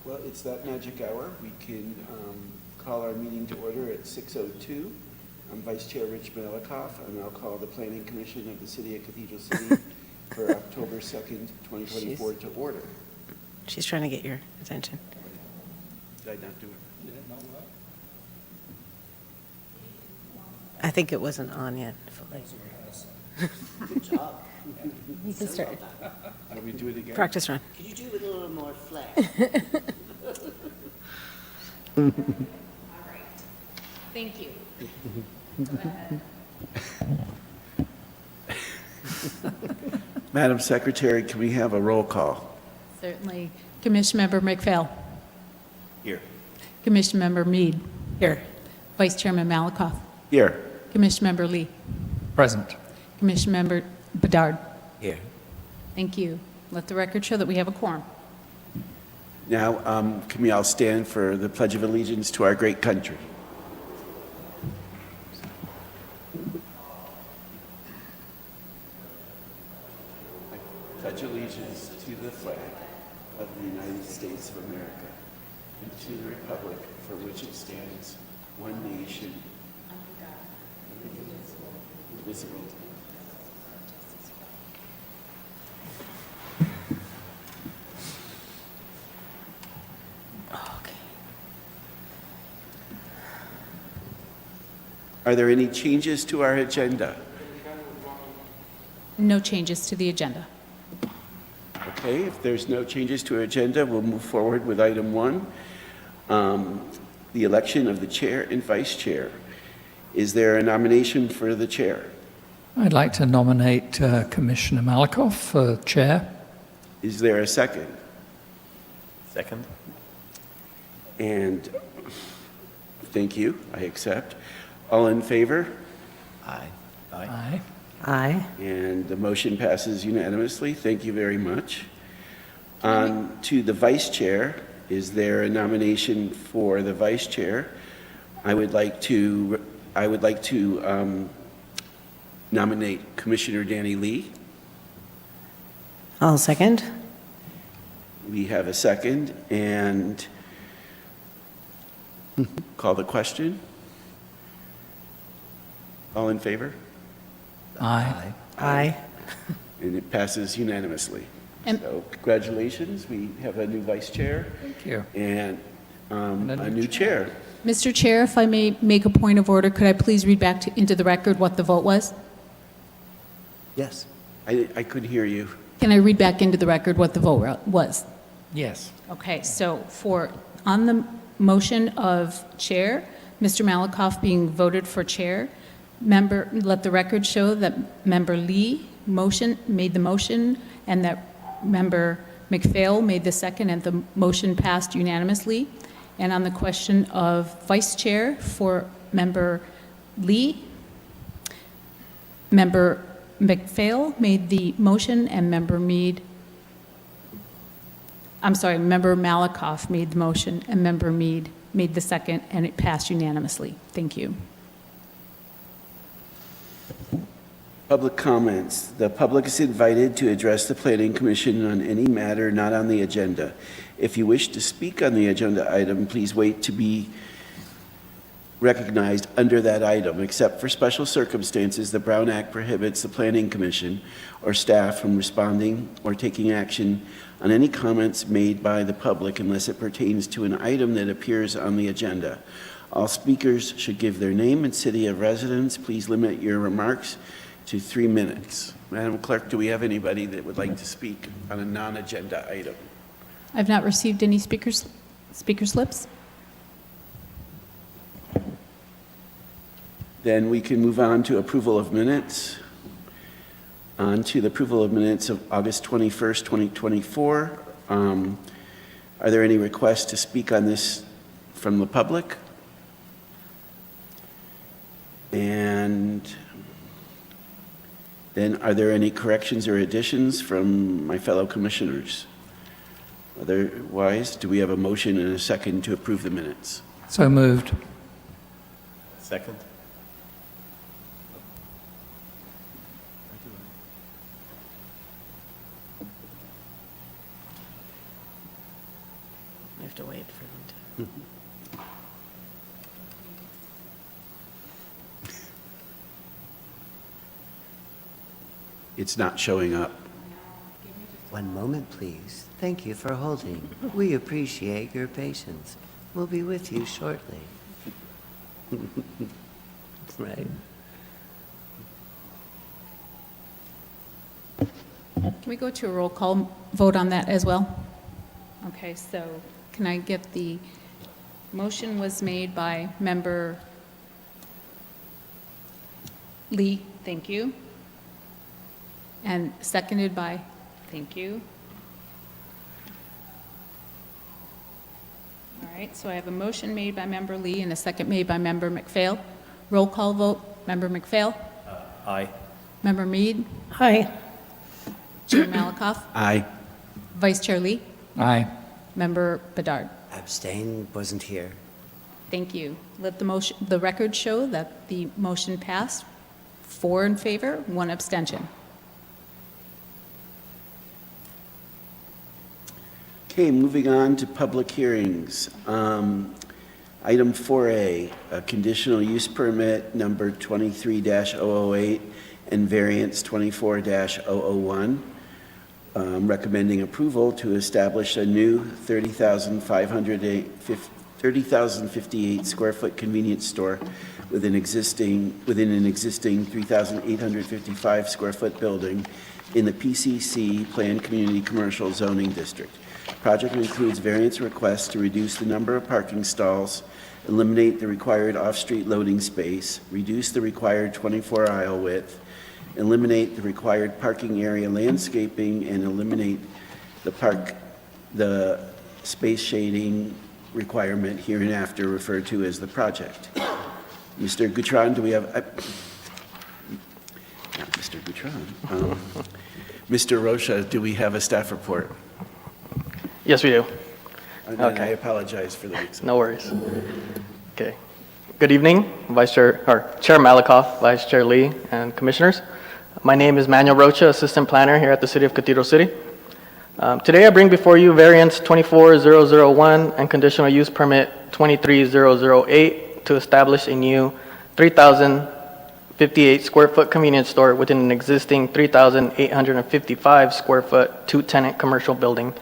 Well, it's that magic hour. We can call our meeting to order at 6:02. I'm Vice Chair Rich Malikoff, and I'll call the Planning Commission of the City of Cathedral City for October 2nd, 2024 to order. She's trying to get your attention. Did I not do it? Did it not work? I think it wasn't on yet fully. Good job. You can start. Shall we do it again? Practice run. Could you do it with a little more flair? All right. Thank you. Madam Secretary, can we have a roll call? Certainly. Commissioner Member McPhail. Here. Commissioner Member Mead. Here. Vice Chairman Malikoff. Here. Commissioner Member Lee. Present. Commissioner Member Bedard. Here. Thank you. Let the record show that we have a quorum. Now, can we all stand for the Pledge of Allegiance to our great country? I pledge allegiance to the flag of the United States of America and to the republic for which it stands, one nation, indivisible. Okay. Are there any changes to our agenda? No changes to the agenda. Okay, if there's no changes to our agenda, we'll move forward with item 1, the election of the chair and vice chair. Is there a nomination for the chair? I'd like to nominate Commissioner Malikoff for chair. Is there a second? Second. And thank you, I accept. All in favor? Aye. Aye. Aye. Aye. And the motion passes unanimously. Thank you very much. On to the vice chair. Is there a nomination for the vice chair? I would like to nominate Commissioner Danny Lee. I'll second. We have a second, and call the question. All in favor? Aye. Aye. And it passes unanimously. And- So congratulations, we have a new vice chair Thank you. and And a new chair. Mr. Chair, if I may make a point of order, could I please read back into the record what the vote was? Yes. I couldn't hear you. Can I read back into the record what the vote was? Yes. Okay, so on the motion of chair, Mr. Malikoff being voted for chair, let the record show that Member Lee made the motion and that Member McPhail made the second, and the motion passed unanimously. And on the question of vice chair for Member Lee, Member McPhail made the motion and Member Malikoff made the motion and Member Mead made the second, and it passed unanimously. Thank you. Public comments. The public is invited to address the Planning Commission on any matter not on the agenda. If you wish to speak on the agenda item, please wait to be recognized under that item. Except for special circumstances, the Brown Act prohibits the Planning Commission or staff from responding or taking action on any comments made by the public unless it pertains to an item that appears on the agenda. All speakers should give their name and city of residence. Please limit your remarks to 3 minutes. Madam Clerk, do we have anybody that would like to speak on a non-agenda item? I've not received any speaker slips. Then we can move on to approval of minutes. On to the approval of minutes of August 21st, 2024. Are there any requests to speak on this from the public? And then are there any corrections or additions from my fellow commissioners? Otherwise, do we have a motion and a second to approve the minutes? So moved. Second. to wait for them to. It's not showing up. One moment, please. Thank you for holding. We appreciate your patience. We'll be with you shortly. Right. Can we go to a roll call vote on that as well? Okay, so can I get the motion was made by Member Lee, thank you. And seconded by, thank you. All right, so I have a motion made by Member Lee and a second made by Member McPhail. Roll call vote, Member McPhail, Aye. Member Mead, Aye. Chair Malakoff, Aye. Vice Chair Lee, Aye. Member Bedard. Abstain, wasn't here. Thank you. Let the record show that the motion passed. 4 in favor, 1 abstention. Okay, moving on to public hearings. Item 4A, a conditional use permit number 23-008 and variance 24-001. Recommending approval to establish a new 30,058 square foot convenience store within an existing 3,855 square foot building in the PCC Planned Community Commercial Zoning District. Project includes variance requests to reduce the number of parking stalls, eliminate the required off-street loading space, reduce the required 24-aisle width, eliminate the required parking area landscaping, and eliminate the space shading requirement hereinafter referred to as the project. Mr. Gutron, do we have, not Mr. Gutron. Mr. Rocha, do we have a staff report? Yes, we do. And I Okay. apologize for the mix-up. No worries. Okay. Good evening, Chair Malakoff, Vice Chair Lee, and Commissioners. My name is Manuel Rocha, Assistant Planner here at the City of Cathedral City. Today I bring before you variance 24001 and conditional use permit 23008 to establish a new 3,058 square foot convenience store within an existing 3,855 square foot 2-tenant commercial building.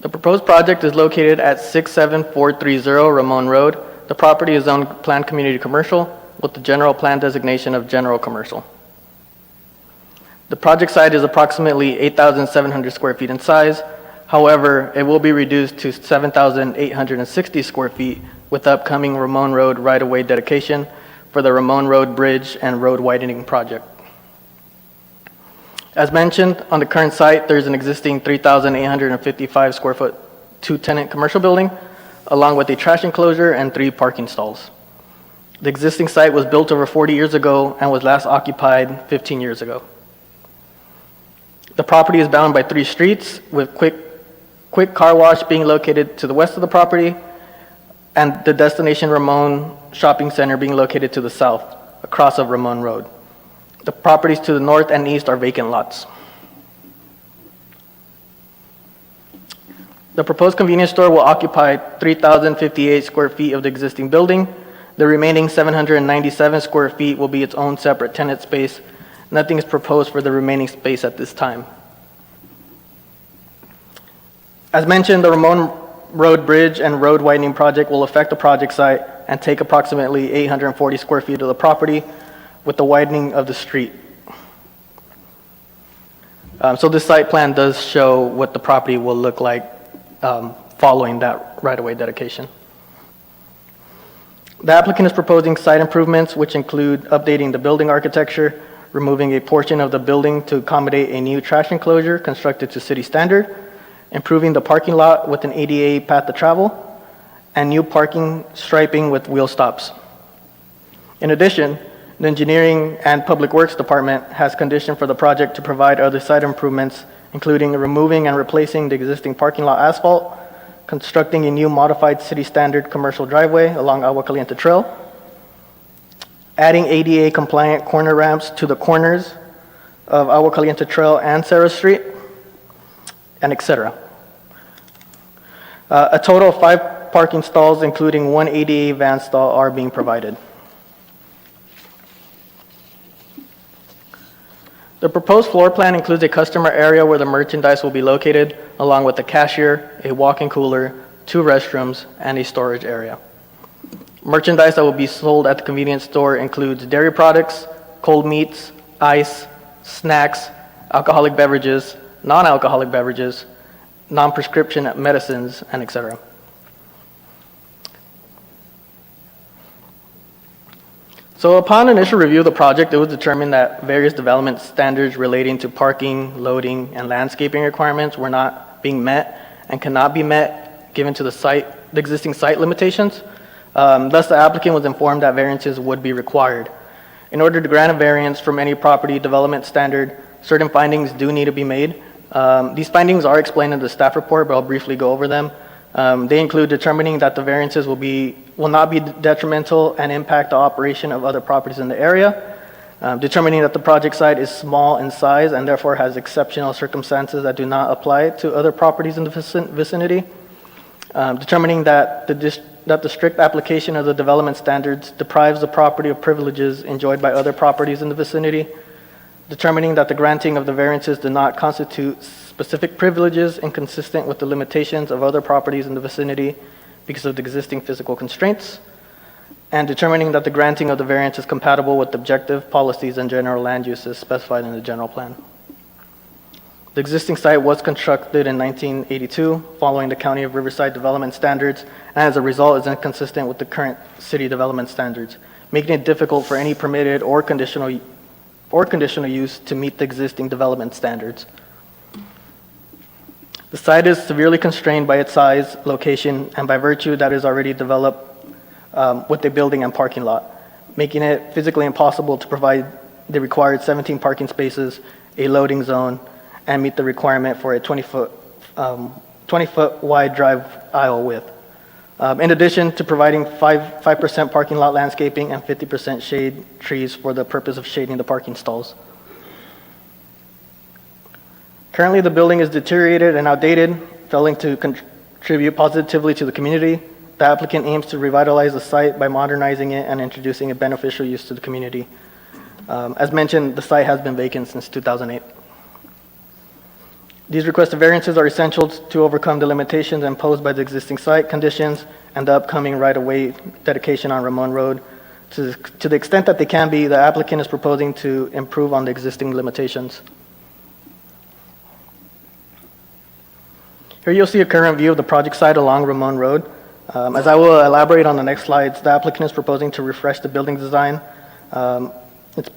The proposed project is located at 67430 Ramon Road. The property is zoned planned community commercial with the general plan designation of general commercial. The project site is approximately 8,700 square feet in size. However, it will be reduced to 7,860 square feet with the upcoming Ramon Road right-of-way dedication for the Ramon Road Bridge and Road Widening Project. As mentioned, on the current site, there's an existing 3,855 square foot 2-tenant commercial building, along with a trash enclosure and 3 parking stalls. The existing site was built over 40 years ago and was last occupied 15 years ago. The property is bound by 3 streets, with quick car wash being located to the west of the property, and the destination Ramon Shopping Center being located to the south, across of Ramon Road. The properties to the north and east are vacant lots. The proposed convenience store will occupy 3,058 square feet of the existing building. The remaining 797 square feet will be its own separate tenant space. Nothing is proposed for the remaining space at this time. As mentioned, the Ramon Road Bridge and Road Widening Project will affect the project site and take approximately 840 square feet of the property with the widening of the street. So this site plan does show what the property will look like following that right-of-way dedication. The applicant is proposing site improvements, which include updating the building architecture, removing a portion of the building to accommodate a new trash enclosure constructed to city standard, improving the parking lot with an ADA path to travel, and new parking striping with wheel stops. In addition, the Engineering and Public Works Department has conditioned for the project to provide other site improvements, including removing and replacing the existing parking lot asphalt, constructing a new modified city standard commercial driveway along Agua Caliente Trail, adding ADA compliant corner ramps to the corners of Agua Caliente Trail and Sarah Street, and et cetera. A total of 5 parking stalls, including 1 ADA van stall, are being provided. The proposed floor plan includes a customer area where the merchandise will be located, along with a cashier, a walk-in cooler, 2 restrooms, and a storage area. Merchandise that will be sold at the convenience store includes dairy products, cold meats, ice, snacks, alcoholic beverages, non-alcoholic beverages, non-prescription medicines, and et cetera. So upon initial review of the project, it was determined that various development standards relating to parking, loading, and landscaping requirements were not being met and cannot be met given to the existing site limitations. Thus, the applicant was informed that variances would be required. In order to grant a variance from any property development standard, certain findings do need to be made. These findings are explained in the staff report, but I'll briefly go over them. They include determining that the variances will not be detrimental and impact the operation of other properties in the area, determining that the project site is small in size and therefore has exceptional circumstances that do not apply to other properties in the vicinity, determining that the strict application of the development standards deprives the property of privileges enjoyed by other properties in the vicinity, determining that the granting of the variances do not constitute specific privileges inconsistent with the limitations of other properties in the vicinity because of the existing physical constraints, and determining that the granting of the variance is compatible with objective policies and general land uses specified in the general plan. The existing site was constructed in 1982 following the County of Riverside development standards, and as a result is inconsistent with the current city development standards, making it difficult for any permitted or conditional use to meet the existing development standards. The site is severely constrained by its size, location, and by virtue that is already developed with a building and parking lot, making it physically impossible to provide the required 17 parking spaces, a loading zone, and meet the requirement for a 20-foot wide drive aisle width. In addition to providing 5% parking lot landscaping and 50% shade trees for the purpose of shading the parking stalls. Currently, the building is deteriorated and outdated, failing to contribute positively to the community. The applicant aims to revitalize the site by modernizing it and introducing a beneficial use to the community. As mentioned, the site has been vacant since 2008. These requested variances are essential to overcome the limitations imposed by the existing site conditions and the upcoming right-of-way dedication on Ramon Road. To the extent that they can be, the applicant is proposing to improve on the existing limitations. Here you'll see a current view of the project site along Ramon Road. As I will elaborate on the next slides, the applicant is proposing to refresh the building design. It's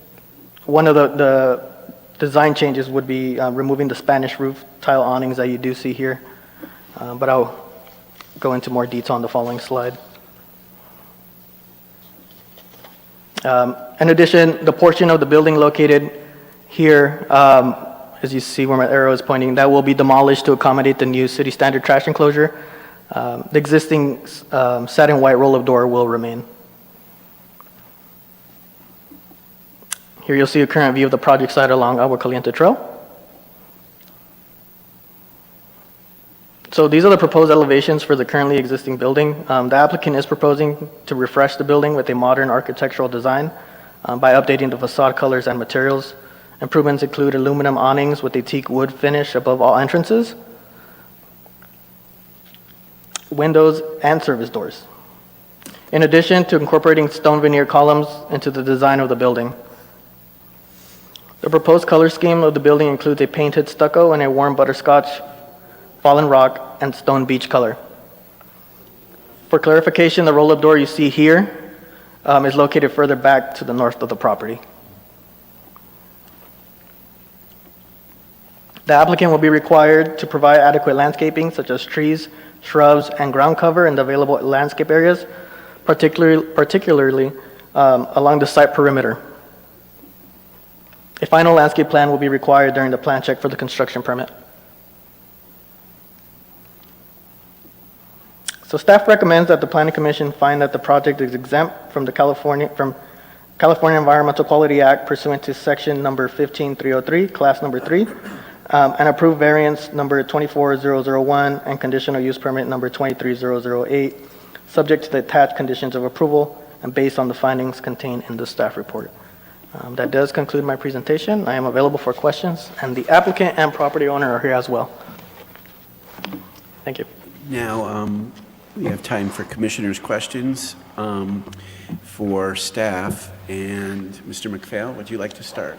one of the design changes would be removing the Spanish roof tile awnings that you do see here, but I'll go into more detail on the following slide. In addition, the portion of the building located here, as you see where my arrow is pointing, that will be demolished to accommodate the new city standard trash enclosure. The existing satin white roll-up door will remain. Here you'll see a current view of the project site along Agua Caliente Trail. So these are the proposed elevations for the currently existing building. The applicant is proposing to refresh the building with a modern architectural design by updating the facade colors and materials. Improvements include aluminum awnings with a teak wood finish above all entrances, windows, and service doors. In addition to incorporating stone veneer columns into the design of the building. The proposed color scheme of the building includes a painted stucco and a warm butterscotch, fallen rock, and stone beach color. For clarification, the roll-up door you see here is located further back to the north of the property. The applicant will be required to provide adequate landscaping such as trees, shrubs, and ground cover in the available landscape areas, particularly along the site perimeter. A final landscape plan will be required during the plan check for the construction permit. So staff recommends that the Planning Commission find that the project is exempt from the California Environmental Quality Act pursuant to section number 15303, class number 3, and approve variance number 24001 and conditional use permit number 23008, subject to the attached conditions of approval and based on the findings contained in the staff report. That does conclude my presentation. I am available for questions, and the applicant and property owner are here as well. Thank you. Now, we have time for commissioners' questions for staff. And Mr. McPhail, would you like to start?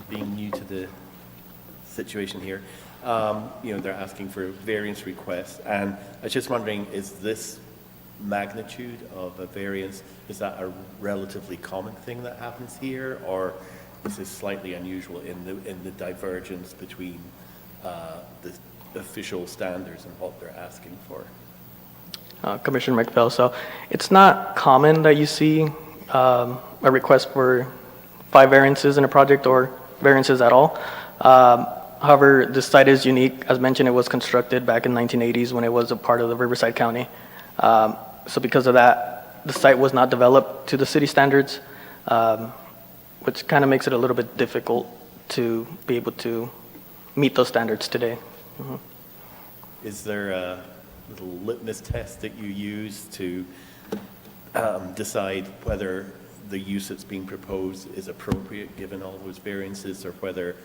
Being new to the situation here, they're asking for variance requests, and I was just wondering, is this magnitude of a variance, is that a relatively common thing that happens here, or is this slightly unusual in the divergence between the official standards and what they're asking for? Commissioner McPhail, so it's not common that you see a request for 5 variances in a project or variances at all. However, this site is unique. As mentioned, it was constructed back in the 1980s when it was a part of the Riverside County. So because of that, the site was not developed to the city standards, which kind of makes it a little bit difficult to be able to meet those standards today. Mhm. Is there a little litmus test that you use to decide whether the use that's being proposed is appropriate given all those variances, or whether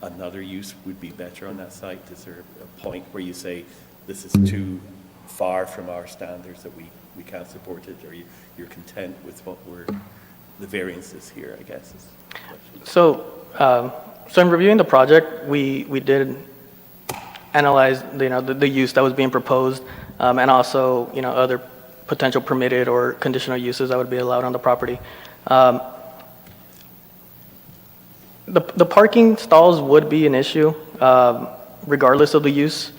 another use would be better on that site? Is there a point where you say this is too far from our standards that we can't support it, or you're content with what the variances here, I guess? So in reviewing the project, we did analyze the use that was being proposed, and also other potential permitted or conditional uses that would be allowed on the property. The parking stalls would be an issue regardless of the use.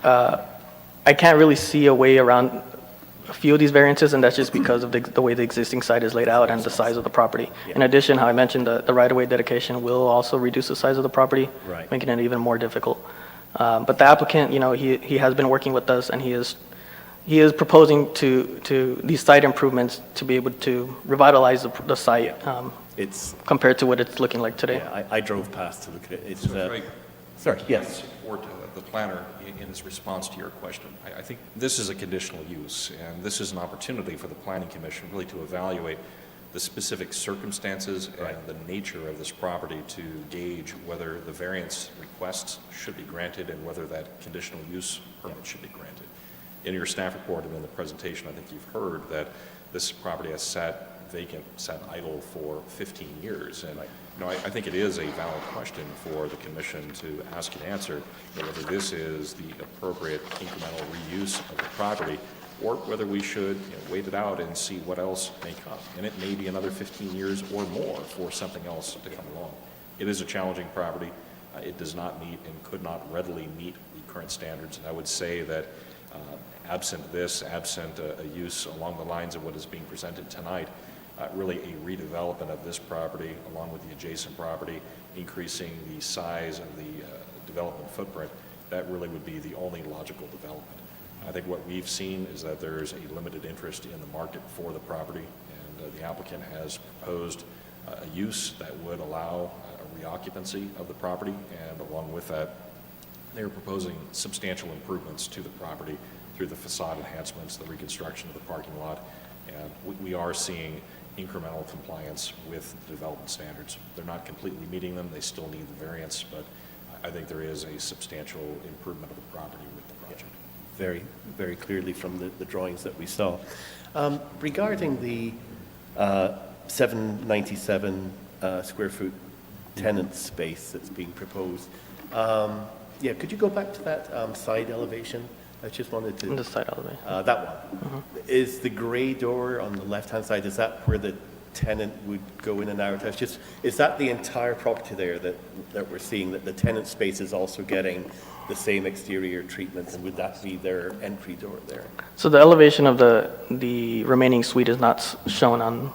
I can't really see a way around a few of these variances, and that's just because of the way the existing site is laid out and the size of the property. In addition, how I mentioned, the right-of-way dedication will also reduce the size of the property, Right. making it even more difficult. But the applicant, he has been working with us, and he is proposing to these site improvements to be able to revitalize the site It's, compared to what it's looking like today. yeah, I drove past to look at it. It's, So if I sorry, can yes. support the planner in his response to your question. I think this is a conditional use, and this is an opportunity for the Planning Commission really to evaluate the specific circumstances and the nature of this property to gauge whether the variance requests should be granted and whether that conditional use permit should be granted. In your staff report and in the presentation, I think you've heard that this property has sat vacant, sat idle for 15 years. And I think it is a valid question for the commission to ask and answer whether this is the appropriate incremental reuse of the property, or whether we should wait it out and see what else may come. And it may be another 15 years or more for something else to come along. It is a challenging property. It does not meet and could not readily meet the current standards. And I would say that absent a use along the lines of what is being presented tonight, really a redevelopment of this property along with the adjacent property, increasing the size of the development footprint, that really would be the only logical development. I think what we've seen is that there's a limited interest in the market for the property, and the applicant has proposed a use that would allow a reoccupancy of the property, and along with that, they're proposing substantial improvements to the property through the facade enhancements, the reconstruction of the parking lot, and we are seeing incremental compliance with the development standards. They're not completely meeting them, they still need the variance, but I think there is a substantial improvement of the property with the project. Very, very clearly from the drawings that we saw. Regarding the 797 square foot tenant space that's being proposed, could you go back to that side elevation? I just wanted to... The side elevation. That one. Is the gray door on the left-hand side, is that where the tenant would go in and out? Is that the entire property there that we're seeing, that the tenant space is also getting the same exterior treatment, and would that be their entry door there? So the elevation of the remaining suite is not shown on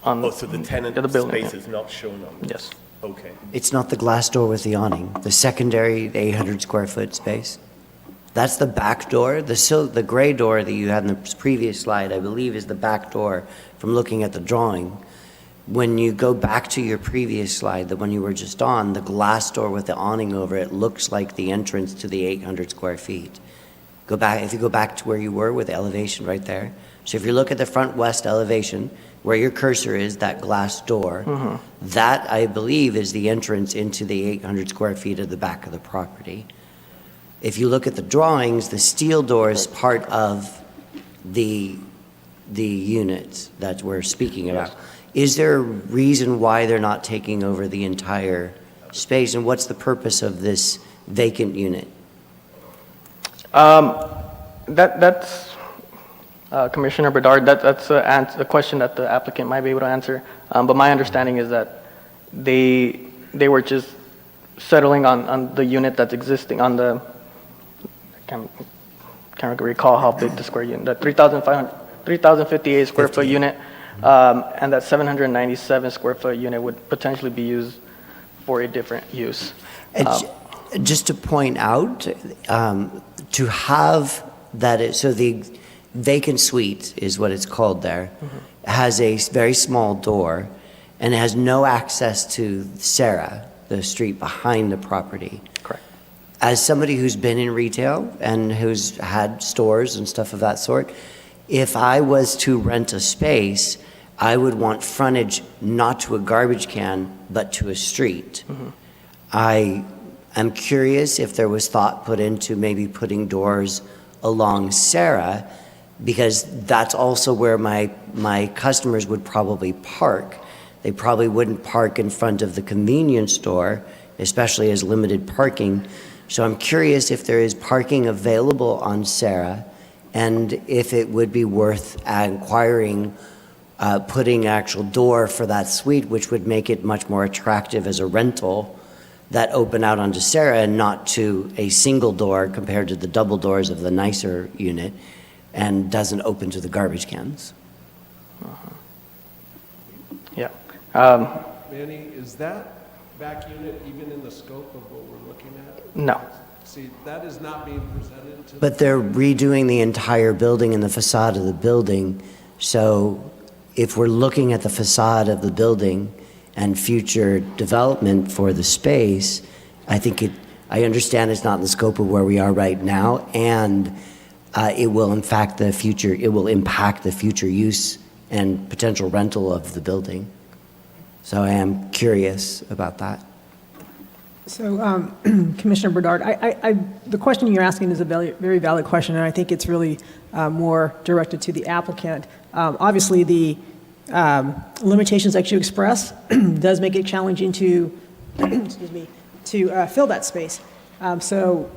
Oh, so the tenant the building, space yeah. is not shown on this? Yes. Okay. It's not the glass door with the awning, the secondary 800 square foot space. That's the back door. The gray door that you had in the previous slide, I believe, is the back door from looking at the drawing. when you go back to your previous slide, the one you were just on, the glass door with the awning over it looks like the entrance to the 800 square feet. Go back, if you go back to where you were with the elevation right there. So if you look at the front west elevation, where your cursor is, that glass door, that I believe is the entrance into the 800 square feet of the back of the property. If you look at the drawings, the steel door is part of the units that we're speaking about. Is there a reason why they're not taking over the entire space, and what's the purpose of this vacant unit? That's Commissioner Bedard, that's a question that the applicant might be able to answer. But my understanding is that they were just settling on the unit that's existing on the, I can't recall how big the square unit, the 3,058 square foot unit, and that 797 square foot unit would potentially be used for a different use. Just to point out, to have that, so the vacant suite is what it's called there, has a very small door and it has no access to Sarah, the street behind the property. Correct. As somebody who's been in retail and who's had stores and stuff of that sort, if I was to rent a space, I would want frontage not to a garbage can, but to a street. I am curious if there was thought put into maybe putting doors along Sarah, because that's also where my customers would probably park. They probably wouldn't park in front of the convenience store, especially as limited parking. So I'm curious if there is parking available on Sarah, and if it would be worth inquiring putting actual door for that suite, which would make it much more attractive as a rental that open out onto Sarah and not to a single door compared to the double doors of the nicer unit, and doesn't open to the garbage cans. Yeah. Manny, is that back unit even in the scope of what we're looking at? No. See, that is not being presented to. But they're redoing the entire building and the facade of the building. So if we're looking at the facade of the building and future development for the space, I think I understand it's not in the scope of where we are right now, and it will impact the future use and potential rental of the building. So I am curious about that. So, Commissioner Bedard, the question you're asking is a very valid question, and I think it's really more directed to the applicant. Obviously, the limitations that you express does make it challenging to, excuse me, to fill that space. So,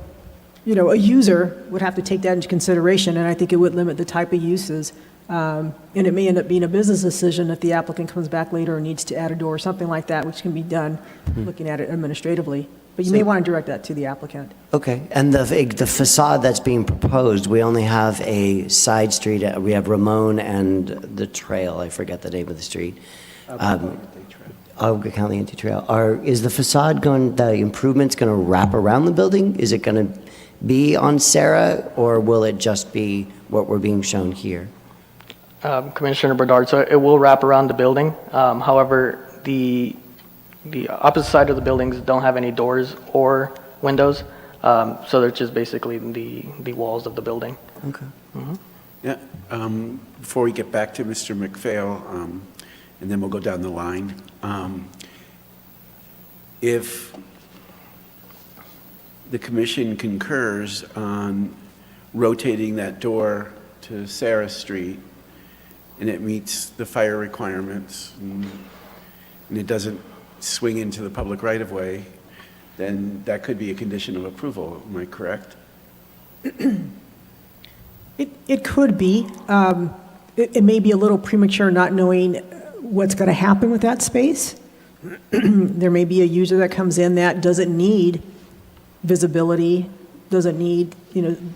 you know, a user would have to take that into consideration, and I think it would limit the type of uses. And it may end up being a business decision if the applicant comes back later and needs to add a door or something like that, which can be done looking at it administratively. But you may want to direct that to the applicant. Okay, and the facade that's being proposed, we only have a side street. We have Ramon and the trail. I forget the name of the street. Alga County Anti-Trail. Is the facade the improvements going to wrap around the building? Is it going to be on Sarah, or will it just be what we're being shown here? Commissioner Bedard, so it will wrap around the building. However, the opposite side of the buildings don't have any doors or windows, so they're just basically the walls of the building. Okay. Yeah, before we get back to Mr. McPhail, and then we'll go down the line, if the commission concurs on rotating that door to Sarah Street, and it meets the fire requirements, and it doesn't swing into the public right-of-way, then that could be a condition of approval. Am I correct? It could be. It may be a little premature not knowing what's going to happen with that space. There may be a user that comes in that doesn't need visibility, doesn't need,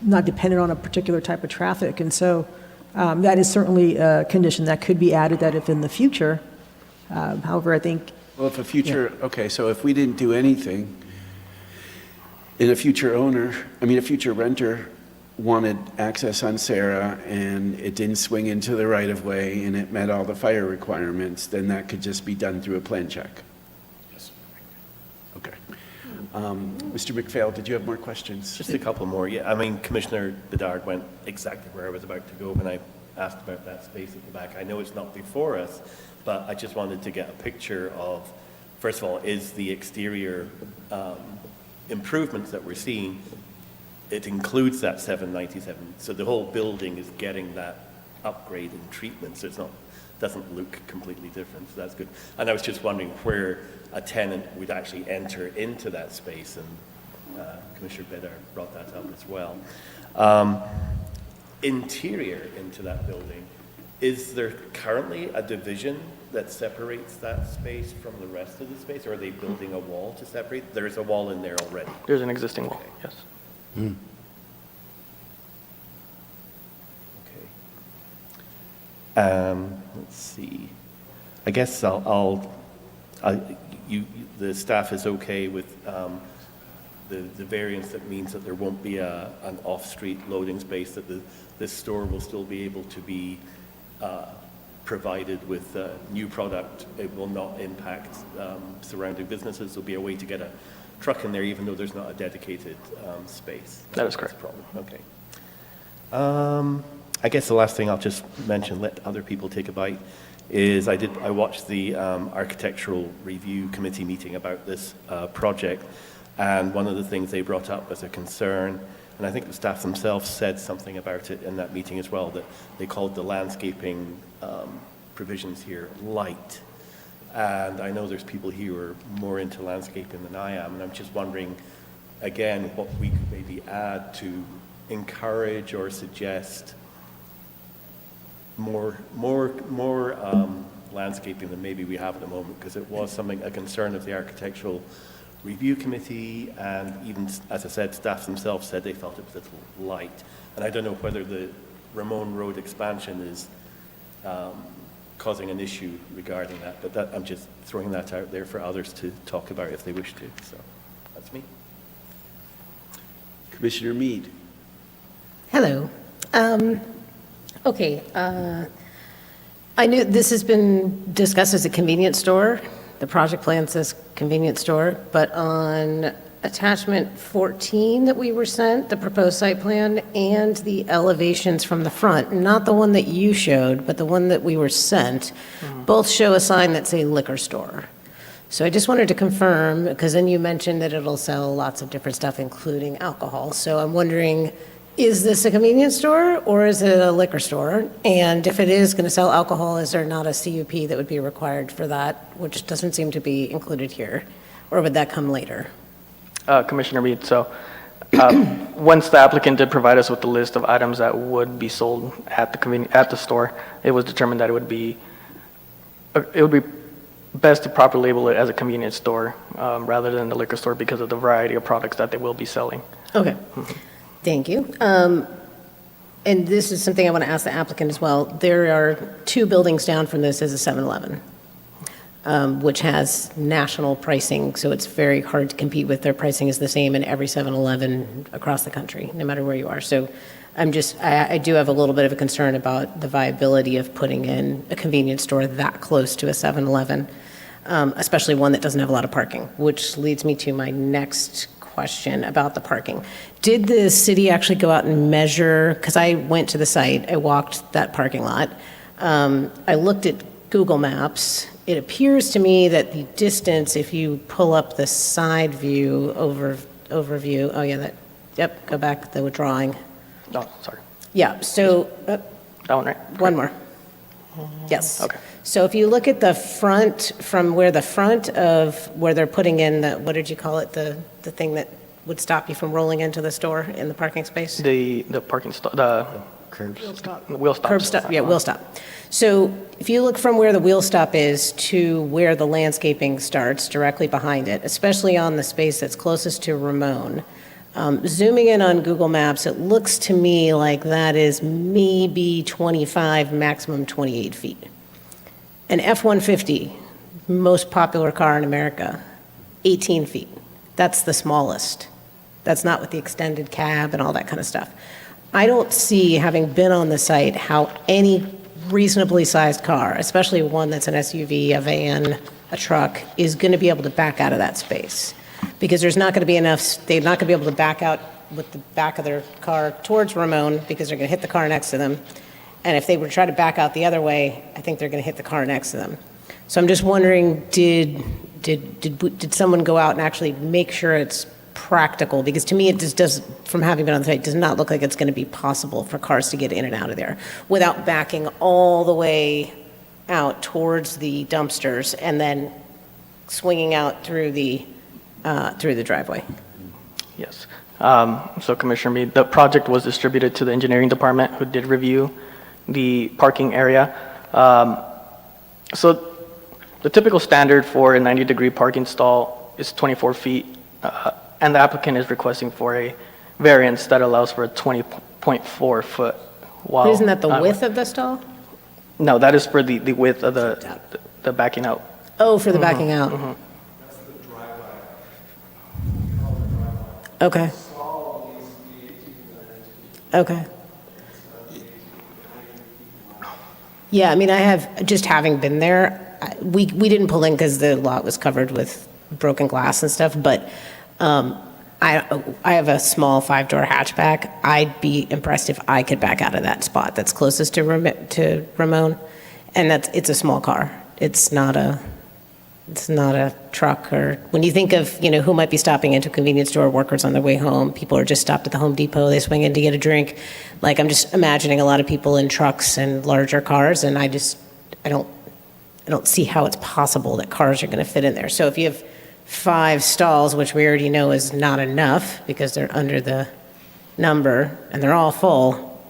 not dependent on a particular type of traffic. And so that is certainly a condition that could be added, that if in the future, however, I think. Well, if a future, okay, so if we didn't do anything, and a future renter wanted access on Sarah and it didn't swing into the right-of-way and it met all the fire requirements, then that could just be done through a plan check? Yes. Okay. Mr. McPhail, did you have more questions? Just a couple more. Yeah, I mean, Commissioner Bedard went exactly where I was about to go when I asked about that space at the back. I know it's not before us, but I just wanted to get a picture of, first of all, is the exterior improvements that we're seeing, it includes that 797. So the whole building is getting that upgrade and treatment, so it's not, doesn't look completely different, so that's good. And I was just wondering where a tenant would actually enter into that space, and Commissioner Bedard brought that up as well. Interior into that building, is there currently a division that separates that space from the rest of the space, or are they building a wall to separate? There's a wall in there already. There's an existing wall, yes. Okay. Let's see. I guess the staff is okay with the variance that means that there won't be an off-street loading space, that this store will still be able to be provided with new product. It will not impact surrounding businesses. There'll be a way to get a truck in there even though there's not a dedicated space. That is correct. That's a problem. Okay. I guess the last thing I'll just mention, let other people take a bite, is I watched the Architectural Review Committee meeting about this project, and one of the things they brought up as a concern, and I think the staff themselves said something about it in that meeting as well, that they called the landscaping provisions here light. And I know there's people here who are more into landscaping than I am, and I'm just wondering, again, what we could maybe add to encourage or suggest more landscaping than maybe we have at the moment, because it was a concern of the Architectural Review Committee, and even, as I said, staff themselves said they felt it was a little light. And I don't know whether the Ramon Road expansion is causing an issue regarding that, but I'm just throwing that out there for others to talk about if they wish to. So that's me. Commissioner Mead. Hello. Okay. I knew this has been discussed as a convenience store. The project plan says convenience store, but on attachment 14 that we were sent, the proposed site plan and the elevations from the front, not the one that you showed, but the one that we were sent, both show a sign that say liquor store. So I just wanted to confirm, because then you mentioned that it'll sell lots of different stuff, including alcohol. So I'm wondering, is this a convenience store or is it a liquor store? And if it is going to sell alcohol, is there not a CUP that would be required for that, which doesn't seem to be included here? Or would that come later? Commissioner Mead, so once the applicant did provide us with the list of items that would be sold at the store, it was determined that it would be best to properly label it as a convenience store rather than the liquor store because of the variety of products that they will be selling. Okay, thank you. And this is something I want to ask the applicant as well. There are 2 buildings down from this is a 7-Eleven. Which has national pricing, so it's very hard to compete with. Their pricing is the same in every 7-Eleven across the country, no matter where you are. So I do have a little bit of a concern about the viability of putting in a convenience store that close to a 7-Eleven, especially one that doesn't have a lot of parking, which leads me to my next question about the parking. Did the city actually go out and measure, because I went to the site, I walked that parking lot, I looked at Google Maps. It appears to me that the distance, if you pull up the side view overview, oh yeah, yep, go back the drawing. Oh, sorry. Yeah, so. That one, right? One more. Yes. Okay. So if you look at the front, from where the front of where they're putting in the, what did you call it, the thing that would stop you from rolling into the store in the parking space? The parking stop, the Curbs. wheel stop. Curb stop, yeah, wheel stop. So if you look from where the wheel stop is to where the landscaping starts, directly behind it, especially on the space that's closest to Ramon, zooming in on Google Maps, it looks to me like that is maybe 25, maximum 28 feet. An F-150, most popular car in America, 18 feet. That's the smallest. That's not with the extended cab and all that kind of stuff. I don't see, having been on the site, how any reasonably sized car, especially one that's an SUV, a van, a truck, is going to be able to back out of that space. Because there's not going to be enough, they're not going to be able to back out with the back of their car towards Ramon because they're going to hit the car next to them. And if they were to try to back out the other way, I think they're going to hit the car next to them. So I'm just wondering, did someone go out and actually make sure it's practical? Because to me, it just does, from having been on the site, does not look like it's going to be possible for cars to get in and out of there without backing all the way out towards the dumpsters and then swinging out through the driveway. Yes. So Commissioner Mead, the project was distributed to the engineering department who did review the parking area. So the typical standard for a 90-degree parking stall is 24 feet, and the applicant is requesting for a variance that allows for a 20.4 foot wall. Isn't that the width of the stall? No, that is for the width of the backing out. Oh, for the backing out. Okay. Okay. Yeah, I mean, I have, just having been there, we didn't pull in because the lot was covered with broken glass and stuff, but I have a small 5-door hatchback. I'd be impressed if I could back out of that spot that's closest to Ramon, and it's a small car. It's not a truck. Or when you think of, who might be stopping into a convenience store, workers on their way home, people are just stopped at the Home Depot, they swing in to get a drink. Like, I'm just imagining a lot of people in trucks and larger cars, and I don't see how it's possible that cars are going to fit in there. So if you have 5 stalls, which we already know is not enough because they're under the number and they're all full,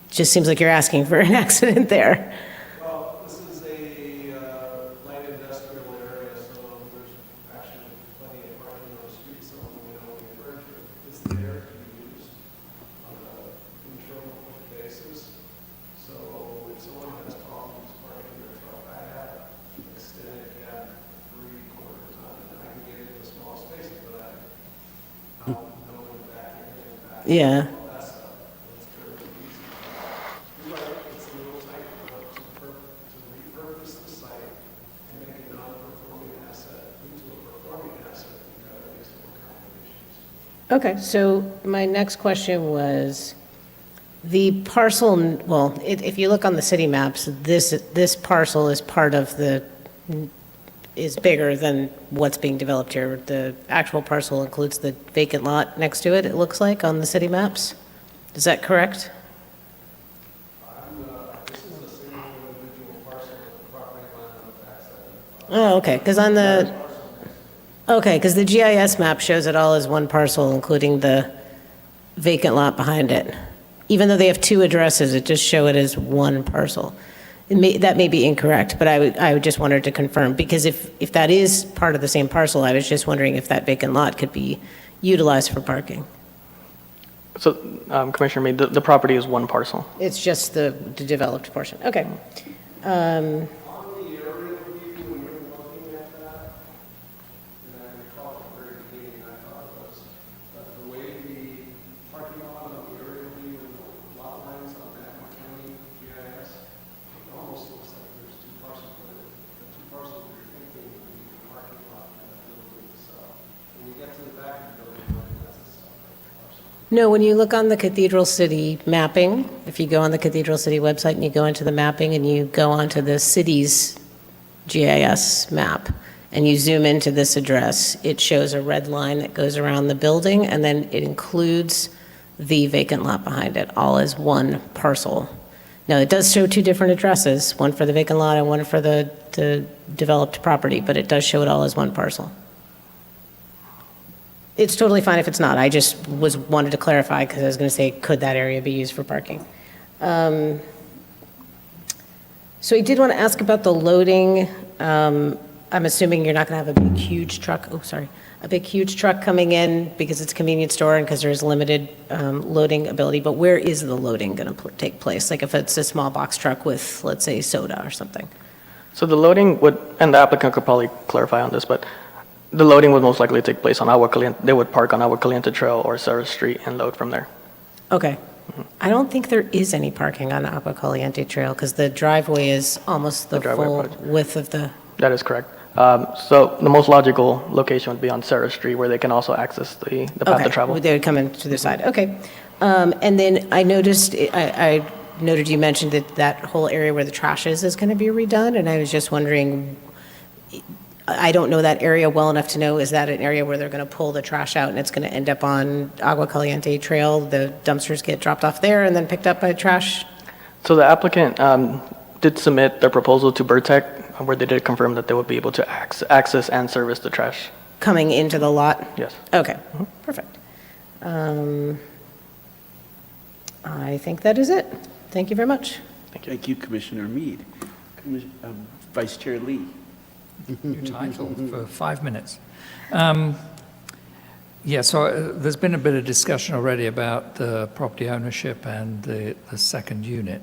it just seems like you're asking for an accident there. Well, this is a light industrial area, so there's actually plenty of parking on the street, so we don't encourage it. It's there to be used on a controlled basis. So if someone has problems parking their truck, I have an extended cab 3/4 ton, and I can get into a small space for that. I'll go in back and back. Yeah. All that stuff. It's fairly easy. You're right, it's a little tight, but to repurpose the site and make a non-performing asset into a performing asset, you gotta make some accommodations. Okay, so my next question was, the parcel, well, if you look on the city maps, this parcel is part of is bigger than what's being developed here. The actual parcel includes the vacant lot next to it, it looks like, on the city maps. Is that correct? This is a single individual parcel of the property line on the backside. Oh, okay, because the GIS map shows it all as one parcel, including the vacant lot behind it. Even though they have 2 addresses, it just show it as one parcel. That may be incorrect, but I would just wanted to confirm, because if that is part of the same parcel, I was just wondering if that vacant lot could be utilized for parking. So Commissioner Mead, the property is one parcel. It's just the developed portion. Okay. On the aerial view, when you're looking at that, and I recall at the very beginning, I thought it was that the way the parking lot on the aerial view and the lot lines on that county GIS, it almost looks like there's 2 parcels, but the 2 parcels you're thinking would be the parking lot and the building itself. When we get to the back of the building, that's a separate parcel. No, when you look on the Cathedral City mapping, if you go on the Cathedral City website and you go into the mapping and you go onto the city's GIS map and you zoom into this address, it shows a red line that goes around the building, and then it includes the vacant lot behind it, all as one parcel. Now, it does show 2 different addresses, one for the vacant lot and one for the developed property, but it does show it all as one parcel. It's totally fine if it's not. I just wanted to clarify because I was going to say, could that area be used for parking? So I did want to ask about the loading. I'm assuming you're not going to have a big, huge truck. Oh, sorry. A big, huge truck coming in because it's a convenience store and because there's limited loading ability. But where is the loading going to take place? Like if it's a small box truck with, let's say, soda or something. So the loading would, and the applicant could probably clarify on this, but the loading would most likely take place on Agua Caliente. They would park on Agua Caliente Trail or Sarah Street and load from there. Okay. I don't think there is any parking on Agua Caliente Trail because the driveway is almost the driveway full approach. width of the, That is correct. So the most logical location would be on Sarah Street, where they can also access the path of travel. okay, they would come in to the side, okay. And then I noticed, I noted you mentioned that that whole area where the trash is going to be redone, and I was just wondering, I don't know that area well enough to know, is that an area where they're going to pull the trash out and it's going to end up on Agua Caliente Trail? The dumpsters get dropped off there and then picked up by trash? So the applicant did submit their proposal to Burtec, where they did confirm that they would be able to access and service the trash. Coming into the lot? Yes. Okay, perfect. I think that is it. Thank you very much. Thank you, Commissioner Mead. Vice Chair Lee. New title for 5 minutes. Yeah, so there's been a bit of discussion already about the property ownership and the second unit.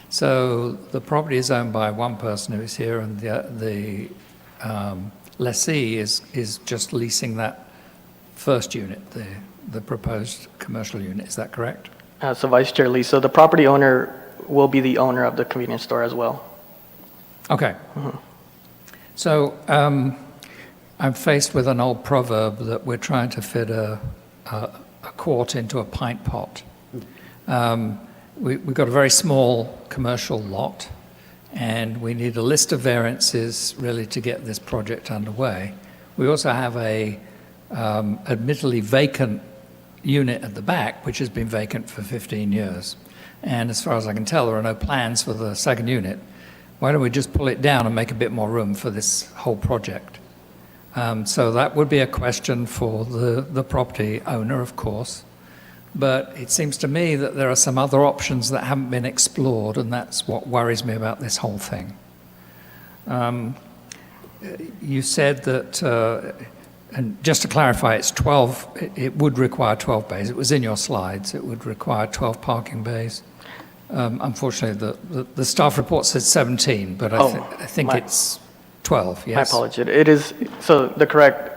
So the property is owned by one person who is here, and the lessee is just leasing that first unit, the proposed commercial unit. Is that correct? So Vice Chair Lee, so the property owner will be the owner of the convenience store as well. Okay. So I'm faced with an old proverb that we're trying to fit a quart into a pint pot. We've got a very small commercial lot, and we need a list of variances really to get this project underway. We also have a admittedly vacant unit at the back, which has been vacant for 15 years. And as far as I can tell, there are no plans for the second unit. Why don't we just pull it down and make a bit more room for this whole project? So that would be a question for the property owner, of course. But it seems to me that there are some other options that haven't been explored, and that's what worries me about this whole thing. You said that, and just to clarify, it's 12, it would require 12 bays. It was in your slides. It would require 12 parking bays. Unfortunately, the staff report says 17, but I think it's 12, yes? My apologies. It is, so the correct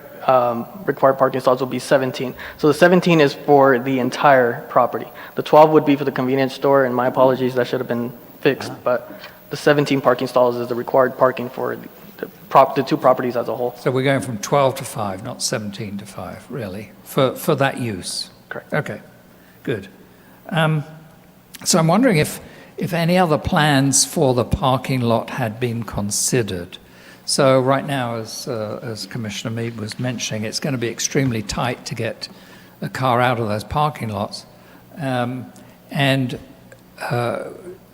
required parking stalls will be 17. So the 17 is for the entire property. The 12 would be for the convenience store, and my apologies, that should have been fixed. But the 17 parking stalls is the required parking for the two properties as a whole. So we're going from 12 to 5, not 17 to 5, really, for that use? Correct. Okay, good. So I'm wondering if any other plans for the parking lot had been considered. So right now, as Commissioner Mead was mentioning, it's going to be extremely tight to get a car out of those parking lots. One of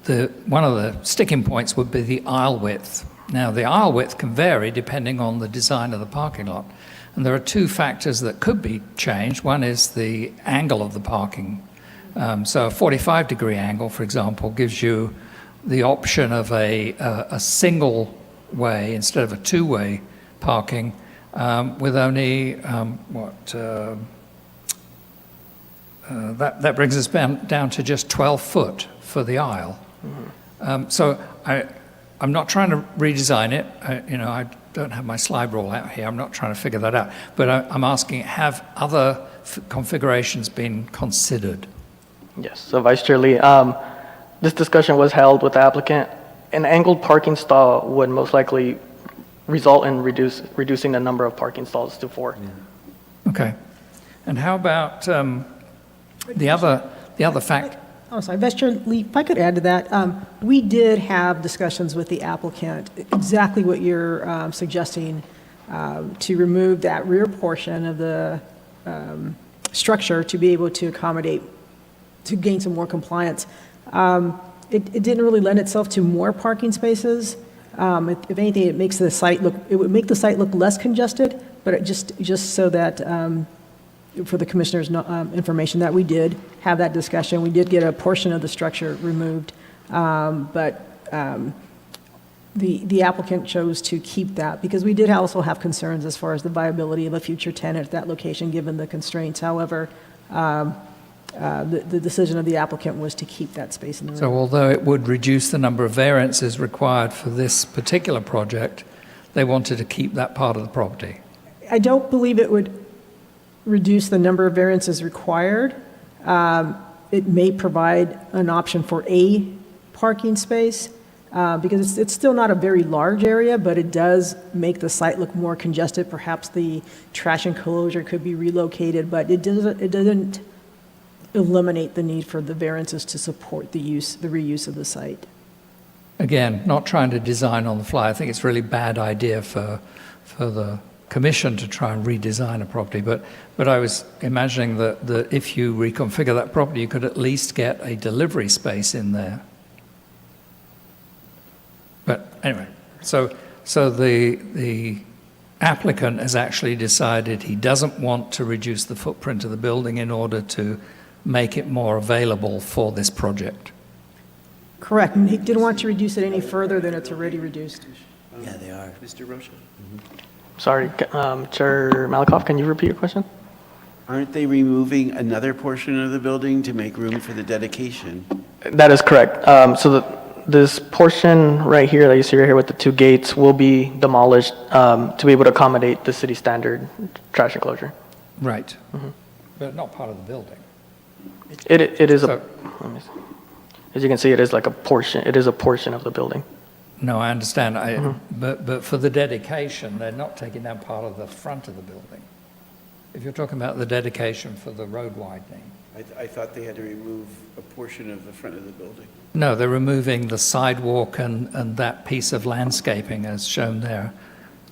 the sticking points would be the aisle width. Now, the aisle width can vary depending on the design of the parking lot. And there are two factors that could be changed. One is the angle of the parking. So a 45-degree angle, for example, gives you the option of a single way instead of a two-way parking with only, that brings us down to just 12 foot for the aisle. So I'm not trying to redesign it. I don't have my slide rule out here. I'm not trying to figure that out. But I'm asking, have other configurations been considered? Yes, so Vice Chair Lee, this discussion was held with the applicant. An angled parking stall would most likely result in reducing the number of parking stalls to 4. Okay. And how about the other fact? Oh, sorry, Vice Chair Lee, if I could add to that, we did have discussions with the applicant, exactly what you're suggesting, to remove that rear portion of the structure to be able to accommodate, to gain some more compliance. It didn't really lend itself to more parking spaces. If anything, it would make the site look less congested, but it just so that, for the commissioner's information, that we did have that discussion. We did get a portion of the structure removed, but the applicant chose to keep that because we did also have concerns as far as the viability of a future tenant at that location given the constraints. However, the decision of the applicant was to keep that space in the room. So although it would reduce the number of variances required for this particular project, they wanted to keep that part of the property. I don't believe it would reduce the number of variances required. it may provide an option for a parking space, because it's still not a very large area, but it does make the site look more congested. Perhaps the trash enclosure could be relocated, but it doesn't eliminate the need for the variances to support the reuse of the site. Again, not trying to design on the fly. I think it's a really bad idea for the commission to try and redesign a property. But I was imagining that if you reconfigure that property, you could at least get a delivery space in there. But anyway, so the applicant has actually decided he doesn't want to reduce the footprint of the building in order to make it more available for this project. Correct, and he didn't want to reduce it any further than it's already reduced. Yeah, they are. Mr. Rocha? Sorry, Chair Malakoff, can you repeat your question? Aren't they removing another portion of the building to make room for the dedication? That is correct. This portion right here that you see right here with the two gates will be demolished to be able to accommodate the city standard trash enclosure. Right. But not part of the building. It is So- let me see. As you can see, it is like a portion. It is a portion of the building. No, I understand. But for the dedication, they're not taking down part of the front of the building. If you're talking about the dedication for the road widening. I thought they had to remove a portion of the front of the building. No, they're removing the sidewalk and that piece of landscaping as shown there.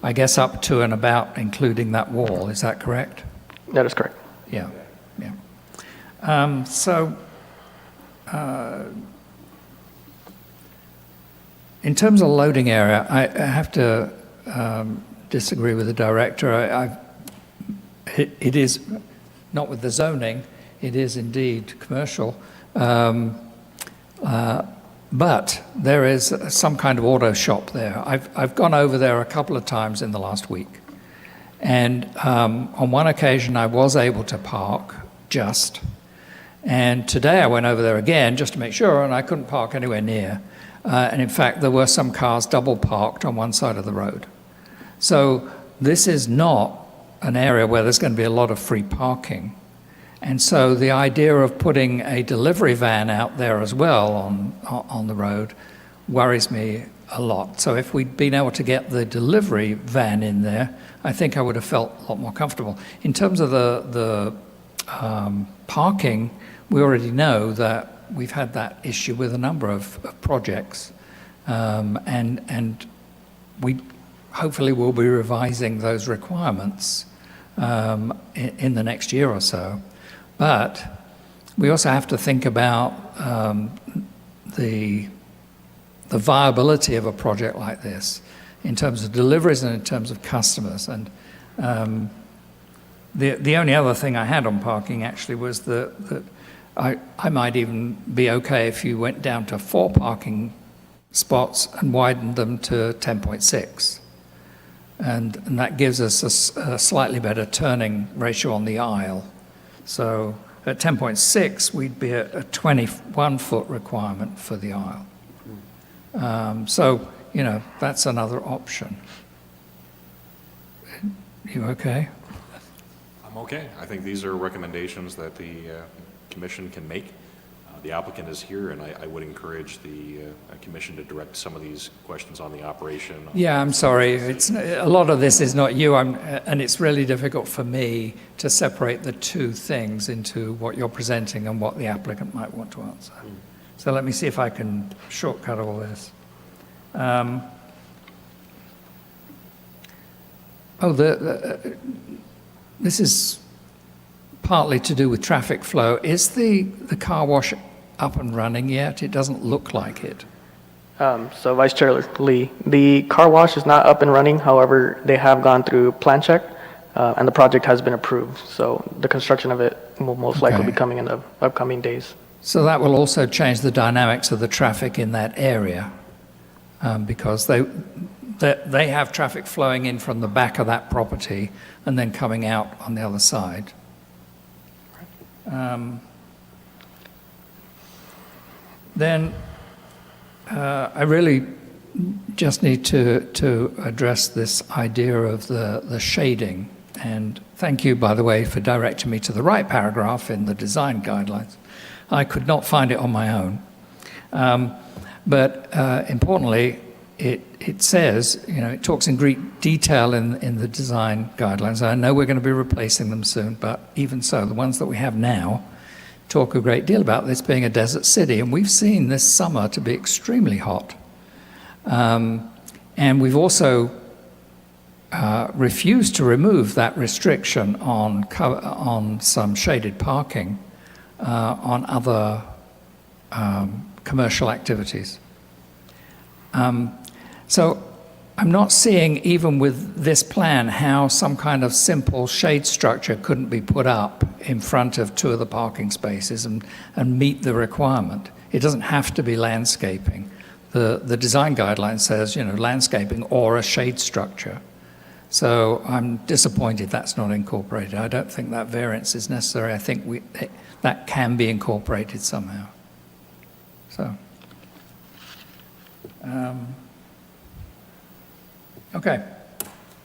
I guess up to and about including that wall. Is that correct? That is correct. Yeah. In terms of loading area, I have to disagree with the director. It is, not with the zoning, it is indeed commercial, but there is some kind of auto shop there. I've gone over there a couple of times in the last week, and on one occasion I was able to park just, and today I went over there again just to make sure, and I couldn't park anywhere near. And in fact, there were some cars double parked on one side of the road. So this is not an area where there's going to be a lot of free parking. And so the idea of putting a delivery van out there as well on the road worries me a lot. So if we'd been able to get the delivery van in there, I think I would have felt a lot more comfortable. In terms of the parking, we already know that we've had that issue with a number of projects, and we hopefully will be revising those requirements in the next year or so. But we also have to think about the viability of a project like this in terms of deliveries and in terms of customers. And the only other thing I had on parking actually was that I might even be okay if you went down to 4 parking spots and widened them to 10.6. And that gives us a slightly better turning ratio on the aisle. So at 10.6, we'd be at a 21-foot requirement for the aisle. So, that's another option. You okay? I'm okay. I think these are recommendations that the commission can make. The applicant is here, and I would encourage the commission to direct some of these questions on the operation. Yeah, I'm sorry. A lot of this is not you, and it's really difficult for me to separate the two things into what you're presenting and what the applicant might want to answer. So let me see if I can shortcut all this. This is partly to do with traffic flow. Is the car wash up and running yet? It doesn't look like it. So Vice Chair Lee, the car wash is not up and running. However, they have gone through plan check, and the project has been approved. So the construction of it will most likely be coming in the upcoming days. So that will also change the dynamics of the traffic in that area, because they have traffic flowing in from the back of that property and then coming out on the other side. Then I really just need to address this idea of the shading. And thank you, by the way, for directing me to the right paragraph in the design guidelines. I could not find it on my own. But importantly, it says, it talks in great detail in the design guidelines. I know we're going to be replacing them soon, but even so, the ones that we have now talk a great deal about this being a desert city. And we've seen this summer to be extremely hot. And we've also refused to remove that restriction on some shaded parking on other commercial activities. So I'm not seeing, even with this plan, how some kind of simple shade structure couldn't be put up in front of 2 of the parking spaces and meet the requirement. It doesn't have to be landscaping. The design guideline says, landscaping or a shade structure. So I'm disappointed that's not incorporated. I don't think that variance is necessary. I think that can be incorporated somehow. So, okay,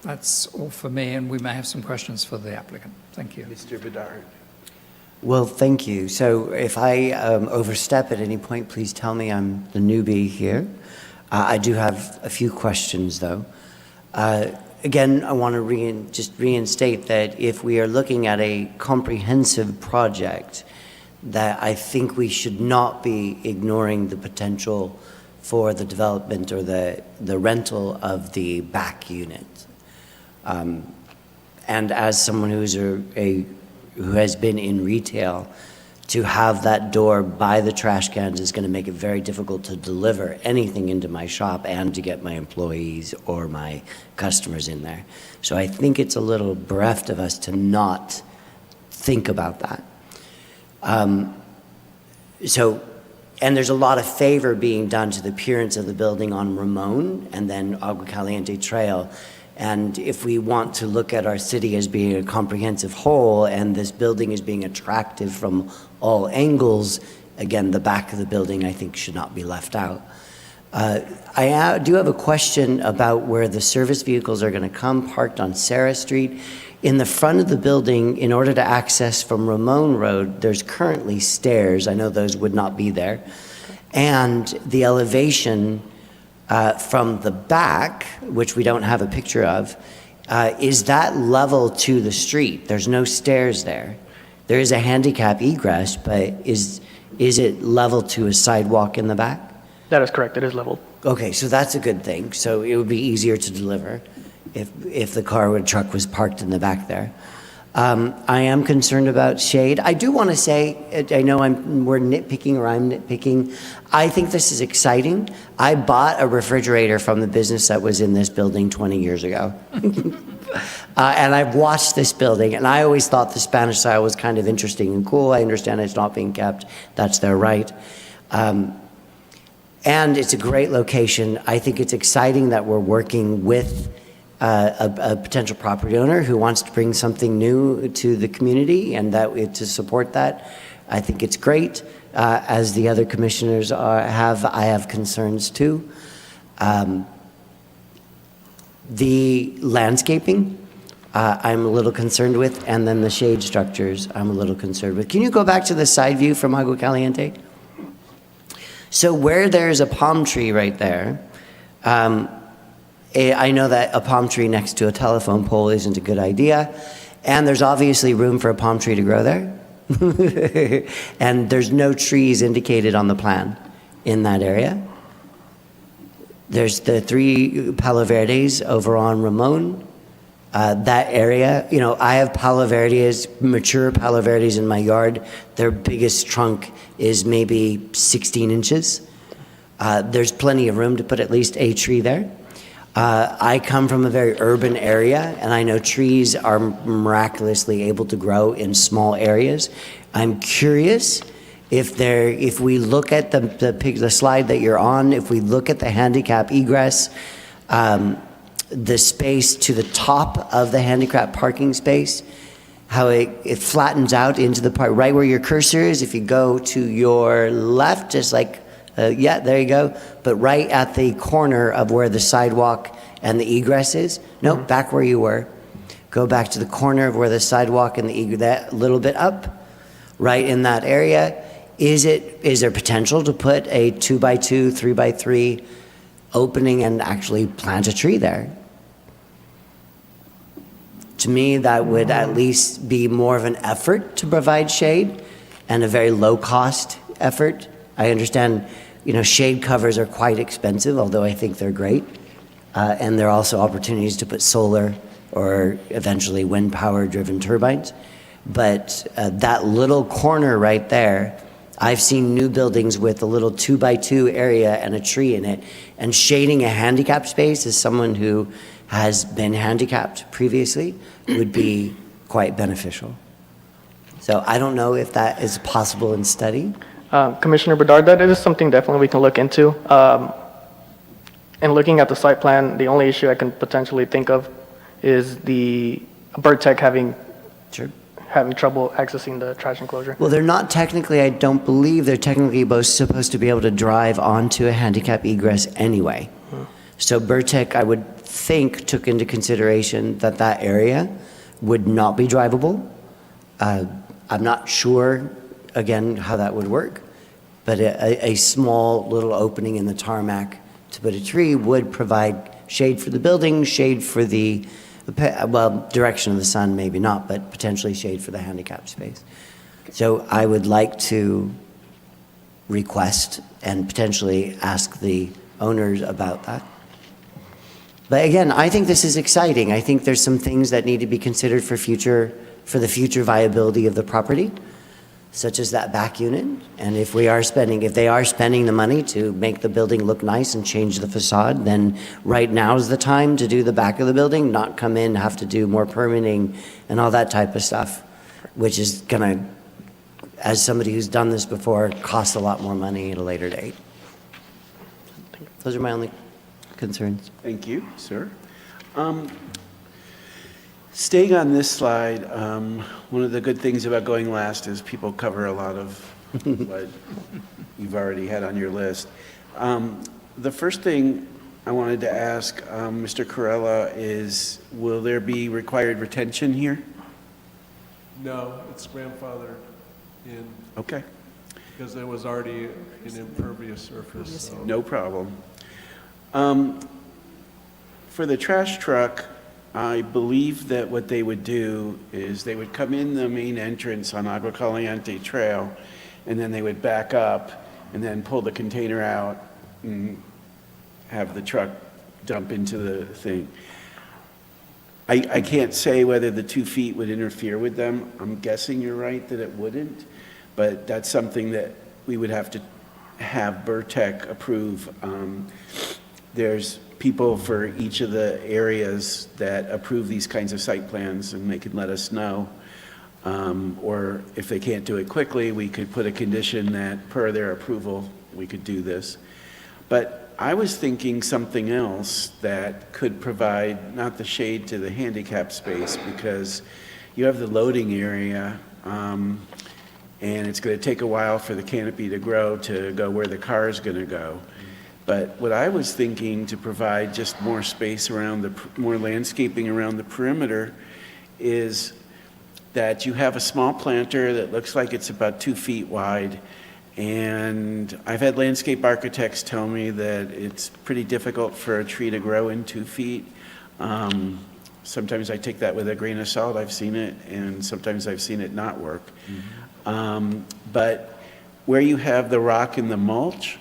that's all for me, and we may have some questions for the applicant. Thank you. Mr. Bedard. Well, thank you. So if I overstep at any point, please tell me. I'm the newbie here. I do have a few questions, though. Again, I want to just reinstate that if we are looking at a comprehensive project, that I think we should not be ignoring the potential for the development or the rental of the back unit. And as someone who has been in retail, to have that door by the trash cans is going to make it very difficult to deliver anything into my shop and to get my employees or my customers in there. So I think it's a little bereft of us to not think about that. And there's a lot of favor being done to the appearance of the building on Ramon and then Agua Caliente Trail. And if we want to look at our city as being a comprehensive whole and this building as being attractive from all angles, again, the back of the building, I think, should not be left out. I do have a question about where the service vehicles are going to come parked on Sarah Street. In the front of the building, in order to access from Ramon Road, there's currently stairs. I know those would not be there. And the elevation from the back, which we don't have a picture of, is that level to the street? There's no stairs there. There is a handicap egress, but is it level to a sidewalk in the back? That is correct. It is leveled. Okay, so that's a good thing. So it would be easier to deliver if the car or truck was parked in the back there. I am concerned about shade. I do want to say, I know we're nitpicking, or I'm nitpicking. I think this is exciting. I bought a refrigerator from the business that was in this building 20 years ago. And I've watched this building, and I always thought the Spanish style was kind of interesting and cool. I understand it's not being kept. That's their right. And it's a great location. I think it's exciting that we're working with a potential property owner who wants to bring something new to the community, and to support that. I think it's great. As the other commissioners I have concerns too. The landscaping, I'm a little concerned with, and then the shade structures, I'm a little concerned with. Can you go back to the side view from Agua Caliente? So where there's a palm tree right there, I know that a palm tree next to a telephone pole isn't a good idea, and there's obviously room for a palm tree to grow there. And there's no trees indicated on the plan in that area. There's the 3 Palo Verdes over on Ramon. That area, I have Palo Verdes, mature Palo Verdes in my yard. Their biggest trunk is maybe 16 inches. There's plenty of room to put at least a tree there. I come from a very urban area, and I know trees are miraculously able to grow in small areas. I'm curious if we look at the slide that you're on, if we look at the handicap egress, the space to the top of the handicap parking space, how it flattens out into the part right where your cursor is. If you go to your left, just like, yeah, there you go. But right at the corner of where the sidewalk and the egress is. Nope, back where you were. Go back to the corner of where the sidewalk and the egress, that little bit up, right in that area. is there potential to put a 2x2, 3x3 opening and actually plant a tree there? To me, that would at least be more of an effort to provide shade and a very low-cost effort. I understand, shade covers are quite expensive, although I think they're great. And there are also opportunities to put solar or eventually wind power-driven turbines. But that little corner right there, I've seen new buildings with a little 2x2 area and a tree in it. And shading a handicap space, as someone who has been handicapped previously, would be quite beneficial. So I don't know if that is possible in study. Commissioner Bedard, that is something definitely we can look into. And looking at the site plan, the only issue I can potentially think of is the Bird-Tech having trouble accessing the trash enclosure. Well, they're not technically, I don't believe they're technically both supposed to be able to drive onto a handicap egress anyway. So Bird-Tech, I would think, took into consideration that that area would not be drivable. I'm not sure, again, how that would work, but a small little opening in the tarmac to put a tree would provide shade for the building, shade for the, direction of the sun, maybe not, but potentially shade for the handicap space. So I would like to request and potentially ask the owners about that. But again, I think this is exciting. I think there's some things that need to be considered for the future viability of the property, such as that back unit. And if they are spending the money to make the building look nice and change the facade, then right now is the time to do the back of the building, not come in, have to do more permitting and all that type of stuff, which is gonna, as somebody who's done this before, cost a lot more money at a later date. Those are my only concerns. Thank you, sir. Staying on this slide, one of the good things about going last is people cover a lot of what you've already had on your list. The first thing I wanted to ask Mr. Corella is, will there be required retention here? No, it's grandfathered in Okay, because there was already an impervious surface. So. no problem. For the trash truck, I believe that what they would do is they would come in the main entrance on Agua Caliente Trail, and then they would back up and then pull the container out and have the truck dump into the thing. I can't say whether the 2 feet would interfere with them. I'm guessing you're right that it wouldn't, but that's something that we would have to have Bird-Tech approve. There's people for each of the areas that approve these kinds of site plans, and they can let us know. Or if they can't do it quickly, we could put a condition that per their approval, we could do this. But I was thinking something else that could provide not the shade to the handicap space, because you have the loading area, and it's going to take a while for the canopy to grow to go where the car is going to go. But what I was thinking to provide just more space around more landscaping around the perimeter is that you have a small planter that looks like it's about 2 feet wide. And I've had landscape architects tell me that it's pretty difficult for a tree to grow in 2 feet. Sometimes I take that with a grain of salt. I've seen it, and sometimes I've seen it not work. But where you have the rock and the mulch,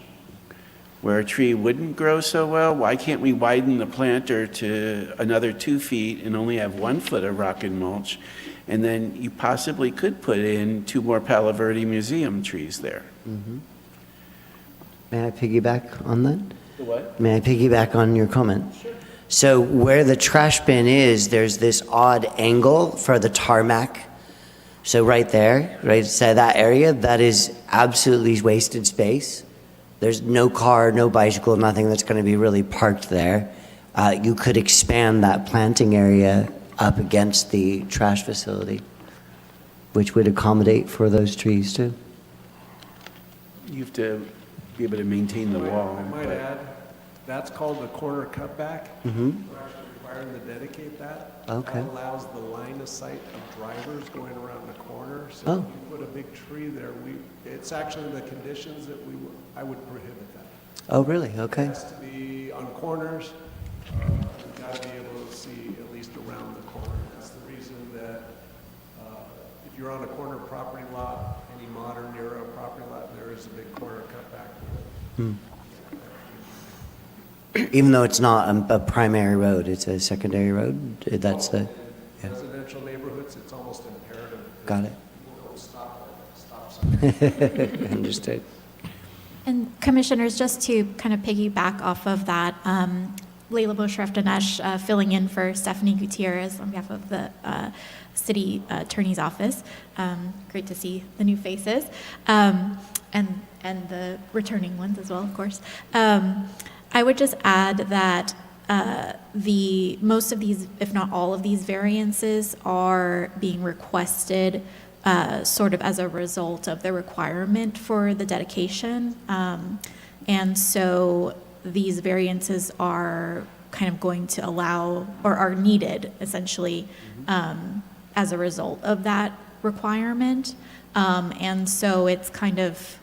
where a tree wouldn't grow so well, why can't we widen the planter to another 2 feet and only have 1 foot of rock and mulch? And then you possibly could put in 2 more Palo Verde museum trees there. May I piggyback on that? The what? May I piggyback on your comment? Sure. So where the trash bin is, there's this odd angle for the tarmac. So right there, right, so that area, that is absolutely wasted space. There's no car, no bicycle, nothing that's going to be really parked there. You could expand that planting area up against the trash facility, which would accommodate for those trees too. You have to be able to maintain the wall. I might but- add, that's called the corner cutback. We're actually requiring to dedicate that. Okay. That allows the line of sight of drivers going around the corner. So Oh. if you put a big tree there, it's actually the conditions that I would prohibit that. Oh, really? Okay. It has to be on corners. You've got to be able to see at least around the corner. That's the reason that if you're on a corner property lot, any modern era property lot, there is a big corner cut back. Even though it's not a primary road, it's a secondary road? That's the, yeah. Residential neighborhoods, it's almost imperative. Got it. People don't stop at stop signs. Understood. And Commissioners, just to kind of piggyback off of that, Layla Boshref-Dinesh filling in for Stephanie Gutierrez on behalf of the City Attorney's Office. Great to see the new faces, and the returning ones as well, of course. I would just add that most of these, if not all of these variances are being requested sort of as a result of the requirement for the dedication. And so these variances are kind of going to allow, or are needed essentially, as a result of that requirement. And so it's kind of,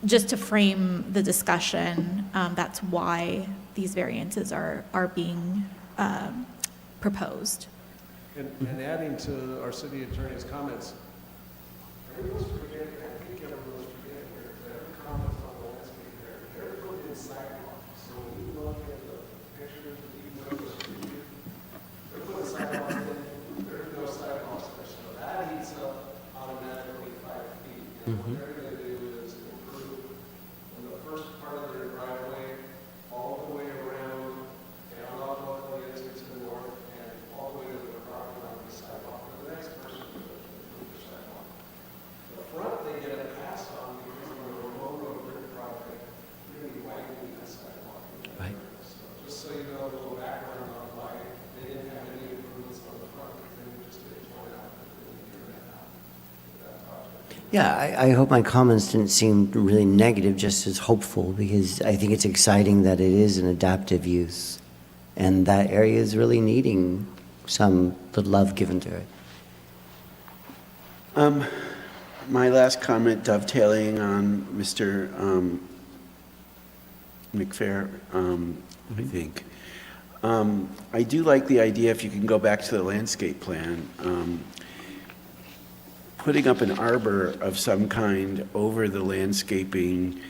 just to frame the discussion, that's why these variances are being proposed. And adding to our city attorney's comments, everyone's forgetting, I think everyone's forgetting here, that every comment on the landscape there, they're put in sidewalks. So when you look at the pictures that you know, they're putting sidewalks in, there's no sidewalks there. So that eats up automatically 5 feet. And what they're going to do is improve from the first part of their driveway all the way around and off the exit to the north and all the way to the property line of the sidewalk. For the next person to improve the sidewalk. The front, they get a pass on because of the low road brick project, really widening that sidewalk. Right. So just so you know, a little background on why they didn't have any improvements on the front, because they would just get torn out and really tear that out. That project. Yeah, I hope my comments didn't seem really negative, just as hopeful, because I think it's exciting that it is an adaptive use, and that area is really needing some love given to it. My last comment dovetailing on Mr. McFair, I think. I do like the idea, if you can go back to the landscape plan, putting up an arbor of some kind over the landscaping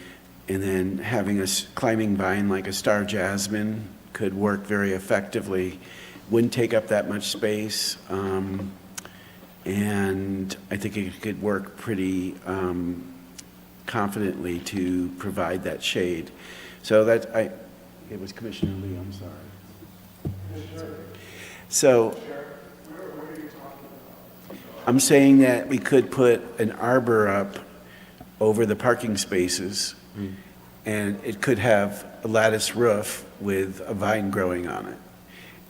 and then having a climbing vine like a star jasmine could work very effectively. Wouldn't take up that much space. And I think it could work pretty confidently to provide that shade. So it was Commissioner Lee, I'm sorry. So I'm saying that we could put an arbor up over the parking spaces, and it could have a lattice roof with a vine growing on it.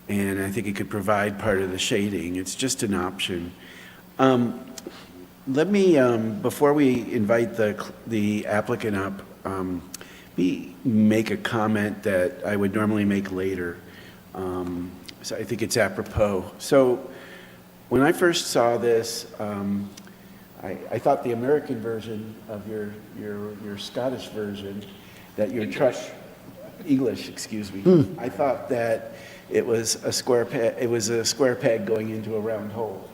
And I think it could provide part of the shading. It's just an option. Let me, before we invite the applicant up, me make a comment that I would normally make later. So I think it's apropos. So when I first saw this, I thought the American version of your Scottish version, that your truck, English, excuse me. I thought that it was a square peg going into a round hole,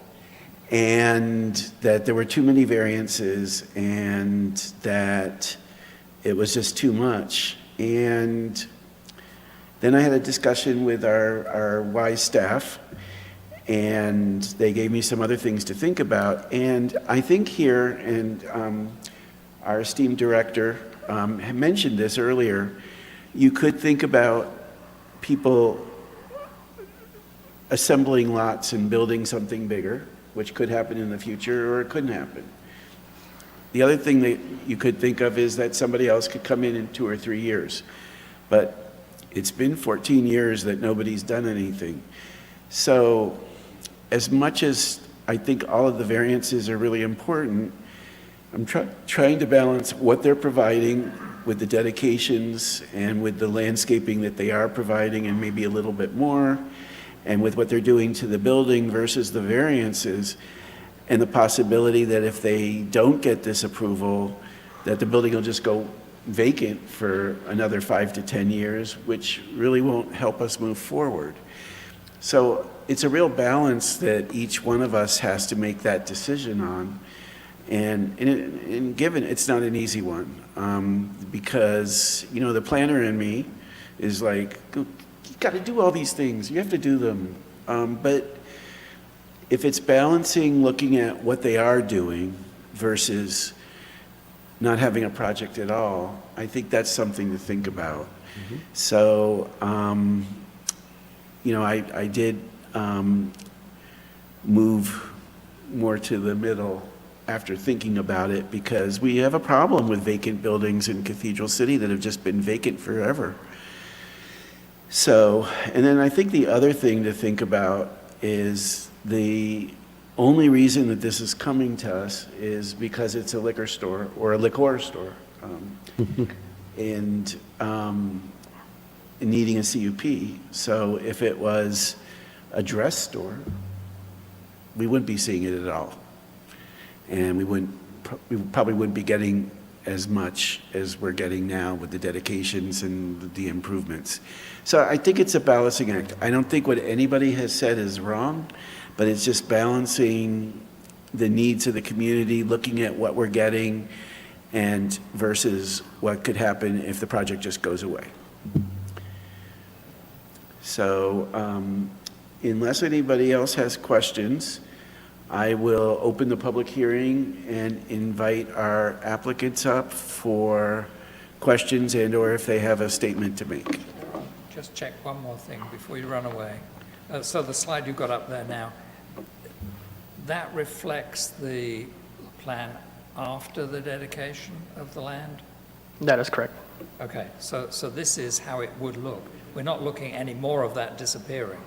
and that there were too many variances, and that it was just too much. And then I had a discussion with our WISE staff, and they gave me some other things to think about. And I think here, and our esteemed director had mentioned this earlier, you could think about people assembling lots and building something bigger, which could happen in the future or it couldn't happen. The other thing that you could think of is that somebody else could come in 2 or 3 years. But it's been 14 years that nobody's done anything. So as much as I think all of the variances are really important, I'm trying to balance what they're providing with the dedications and with the landscaping that they are providing and maybe a little bit more, and with what they're doing to the building versus the variances, and the possibility that if they don't get this approval, that the building will just go vacant for another 5 to 10 years, which really won't help us move forward. So it's a real balance that each one of us has to make that decision on. And given, it's not an easy one, because, you know, the planner in me is like, you got to do all these things. You have to do them. But if it's balancing looking at what they are doing versus not having a project at all, I think that's something to think about. So, you know, I did move more to the middle after thinking about it, because we have a problem with vacant buildings in Cathedral City that have just been vacant forever. So, and then I think the other thing to think about is the only reason that this is coming to us is because it's a liquor store or a liquor store, and needing a CUP. So if it was a dress store, we wouldn't be seeing it at all. And we probably wouldn't be getting as much as we're getting now with the dedications and the improvements. So I think it's a balancing act. I don't think what anybody has said is wrong, but it's just balancing the needs of the community, looking at what we're getting, and versus what could happen if the project just goes away. So unless anybody else has questions, I will open the public hearing and invite our applicants up for questions and/or if they have a statement to make. Just check one more thing before you run away. So the slide you've got up there now, that reflects the plan after the dedication of the land? That is correct. Okay, so this is how it would look. We're not looking any more of that disappearing.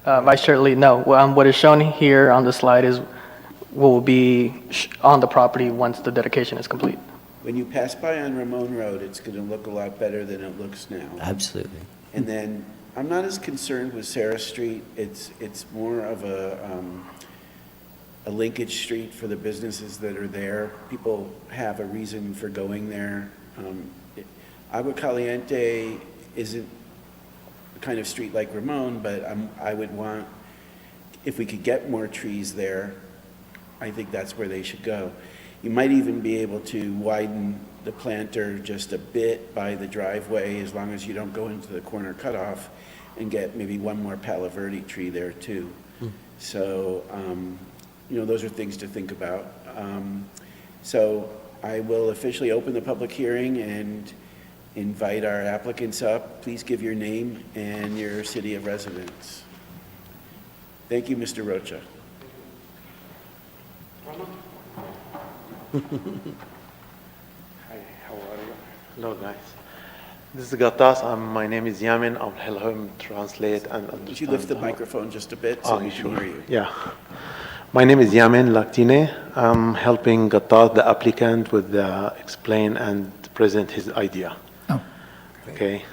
I certainly know. What is shown here on the slide is what will be on the property once the dedication is complete. When you pass by on Ramon Road, it's going to look a lot better than it looks now. Absolutely. And then I'm not as concerned with Sarah Street. It's more of a linkage street for the businesses that are there. People have a reason for going there. Agua Caliente isn't the kind of street like Ramon, but I would want, if we could get more trees there, I think that's where they should go. You might even be able to widen the planter just a bit by the driveway, as long as you don't go into the corner cutoff, and get maybe one more Palo Verde tree there too. So, you know, those are things to think about. So I will officially open the public hearing and invite our applicants up. Please give your name and your city of residence. Thank you, Mr. Rocha. Hi, how are you? Hello, guys. This is Gattas. My name is Yamin. I'll help him translate and understand. Would you lift the microphone just a bit so we can hear you? Yeah. My name is Yamin Laktine. I'm helping Gattas, the applicant, with explain and present his idea. Oh. Okay.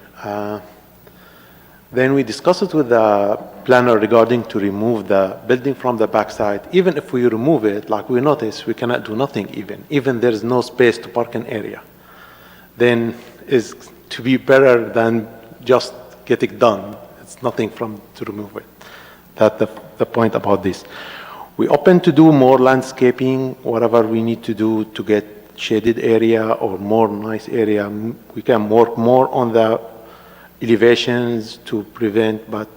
Then we discussed it with the planner regarding to remove the building from the backside. Even if we remove it, like we notice, we cannot do nothing even there is no space to park an area. Then is to be better than just get it done. It's nothing to remove it. That's the point about this. We open to do more landscaping, whatever we need to do to get shaded area or more nice area. We can work more on the elevations to prevent, but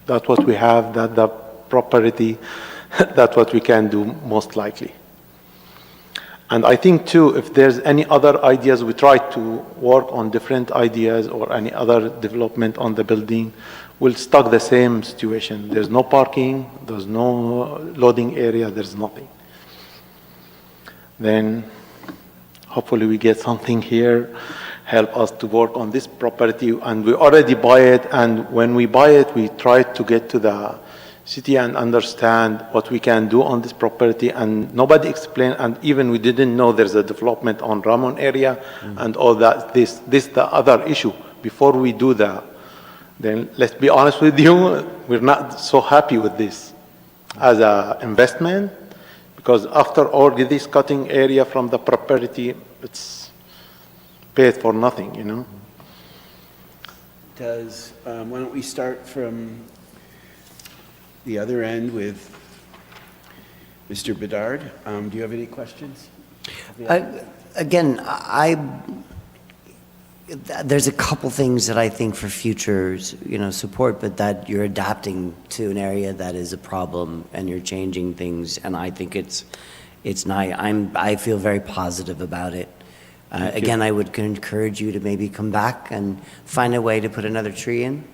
that's what we have, that the property, that's what we can do most likely. And I think too, if there's any other ideas, we try to work on different ideas or any other development on the building, we'll stuck the same situation. There's no parking, there's no loading area, there's nothing. Then hopefully we get something here, help us to work on this property, and we already buy it, and when we buy it, we try to get to the city and understand what we can do on this property, and nobody explained, and even we didn't know there's a development on Ramon area and all that. This the other issue. Before we do that, then let's be honest with you, we're not so happy with this as a investment, because after all this cutting area from the property, it's paid for nothing, you know? Why don't we start from the other end with Mr. Bedard? Do you have any questions? Again, there's a couple things that I think for future, support, but that you're adapting to an area that is a problem and you're changing things, and I think it's nice. I feel very positive about it. Again, I would encourage you to maybe come back and find a way to put another tree in.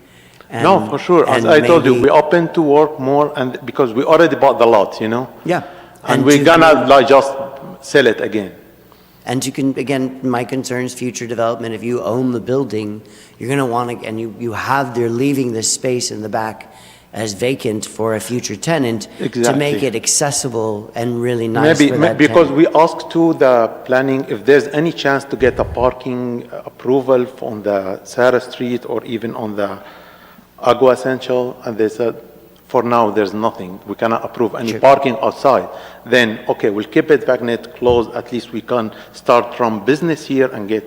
No, for sure. As I told you, we're open to work more, and because we already bought the lot, Yeah. and we're gonna just sell it again. And you can, again, my concern is future development. If you own the building, you're going to want to, and they're leaving this space in the back as vacant for a future tenant to make it accessible and really nice for that because tenant. we asked to the planning if there's any chance to get a parking approval on the Sarah Street or even on the Agua Essential, and they said, for now, there's nothing. We cannot approve any parking outside. Then, okay, we'll keep it Bagnet closed. At least we can start from business here and get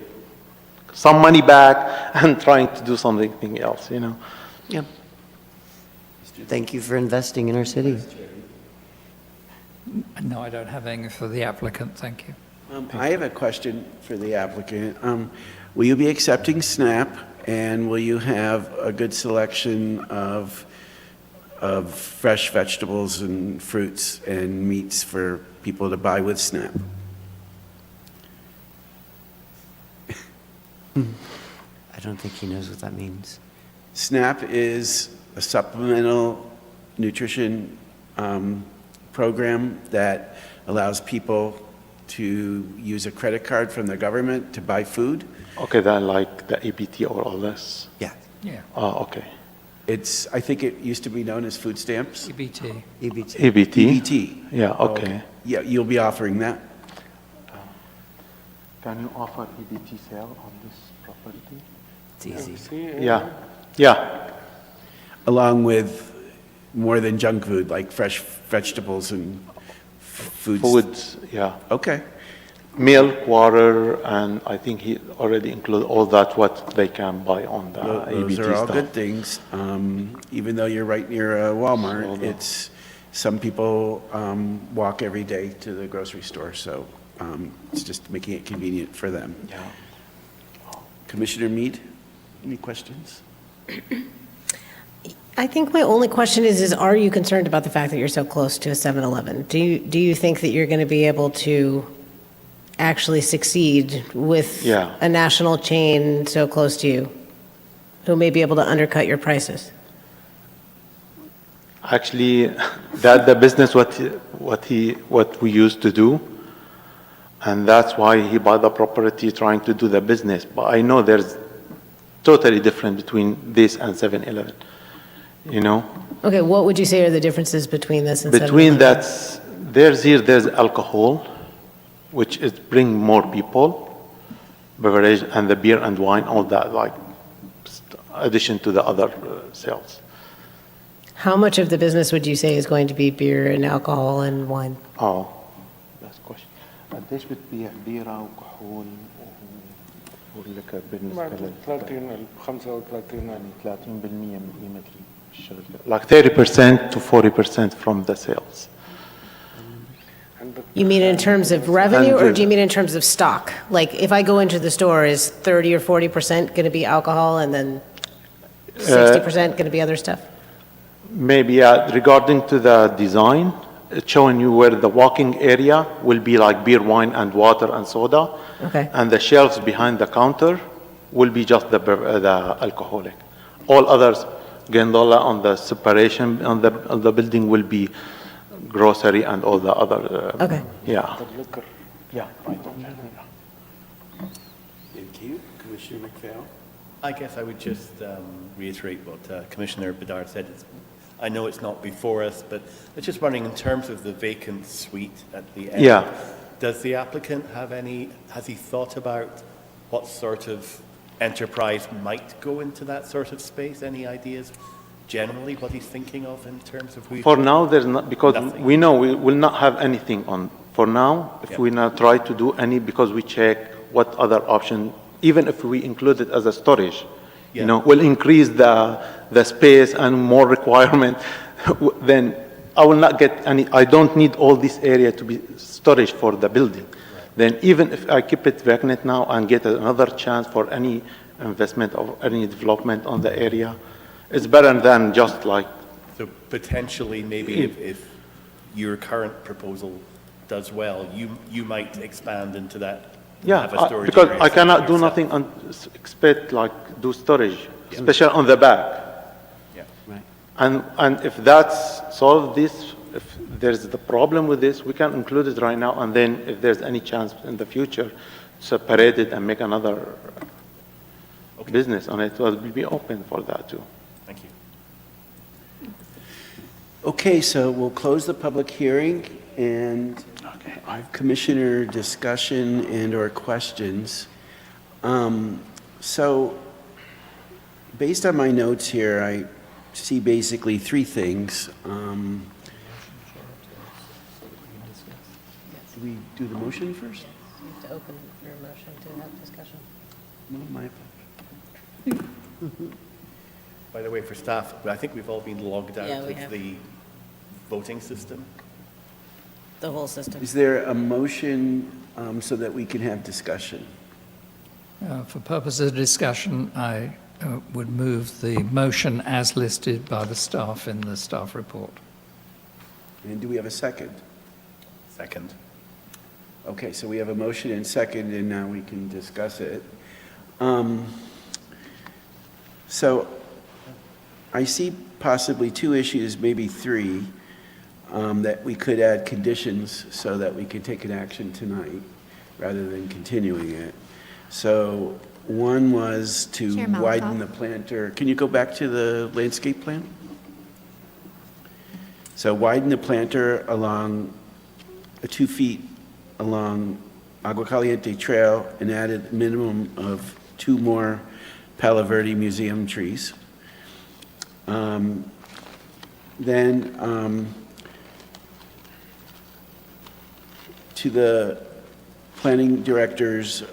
some money back and trying to do something else, Yeah. Thank you for investing in our city. No, I don't have anything for the applicant, thank you. I have a question for the applicant. Will you be accepting SNAP, and will you have a good selection of fresh vegetables and fruits and meats for people to buy with SNAP? I don't think he knows what that means. SNAP is a supplemental nutrition program that allows people to use a credit card from the government to buy food. Okay, then like the EBT or all this? Yeah. Yeah. Oh, okay. I think it used to be known as food stamps. EBT. EBT? EBT. Yeah, okay. Yeah, you'll be offering that? Can you offer EBT sale on this property? It's easy. Yeah, yeah. Along with more than junk food, like fresh vegetables and foods? Foods, yeah. Okay. Milk, water, and I think he already included all that what they can buy on the Those EBT are all stuff. good things. Even though you're right near Walmart, some people walk every day to the grocery store, so it's just making it convenient for them. Yeah. Commissioner Mead, any questions? I think my only question is are you concerned about the fact that you're so close to a 7-Eleven? Do you think that you're going to be able to actually succeed with a national chain so close to you, who may be able to undercut your prices? Actually, that's the business what we used to do, and that's why he bought the property trying to do the business. But I know there's totally different between this and 7-Eleven. Okay, what would you say are the differences between this and Between 7-Eleven? there's alcohol, which is bring more people, beverage, and the beer and wine, all that, like addition to the other sales. How much of the business would you say is going to be beer and alcohol and wine? Oh, that's a question. قديش بتبيع بيرة وكحول والليكر بالنسبة لل 30 35 يعني 30% من قيمة الشركة. Like 30% to 40% from the sales. You mean in terms of revenue, or do you mean in terms of stock? Like, if I go into the store, is 30 or 40% going to be alcohol, and then 60% going to be other stuff? Maybe, regarding to the design, it's showing you where the walking area will be like beer, wine, and water and soda. Okay. And the shelves behind the counter will be just the alcoholic. All others, gondola on the separation on the building will be grocery and all the other. Okay. Yeah. Yeah. Thank you. Commissioner McPhail? I guess I would just reiterate what Commissioner Bedard said. I know it's not before us, but I was just wondering, in terms of the vacant suite at the end, Yeah. does the applicant has he thought about what sort of enterprise might go into that sort of space? Any ideas generally what he's thinking of in terms of who? For now, there's not, because Nothing. we know we will not have anything on. For now, if Yeah. we not try to do any, because we check what other option, even if we include it as a storage, Yeah. will increase the space and more requirement, then I will not get any, I don't need all this area to be storage for the building. Then even if I keep it vacant now and get another chance for any investment or any development on the area, it's better than just like, So potentially, maybe if your current proposal does well, you might expand into that. yeah, have a storage because area I cannot do yourself. nothing and expect like do storage, especially on the back. Yeah. Right. And if that's solved this, if there's the problem with this, we can include it right now, and then if there's any chance in the future, separate it and make another business on it, we'll be open for that too. Thank you. Okay, so we'll close the public hearing and commissioner discussion and/or questions. So, based on my notes here, I see basically three things. Do we do the motion first? You have to open your motion to have discussion. No, my- By the way, for staff, I think we've all been logged out Yeah, we of have. the voting system. The whole system. Is there a motion so that we can have discussion? For purposes of discussion, I would move the motion as listed by the staff in the staff report. And do we have a second? Second. Okay, so we have a motion and second, and now we can discuss it. So I see possibly two issues, maybe three, that we could add conditions so that we could take an action tonight rather than continuing it. So one was to Chair Malakoff. widen the planter. Can you go back to the landscape plan? So widen the planter along 2 feet along Agua Caliente Trail and added a minimum of 2 more Palo Verde Museum trees. To the planning director's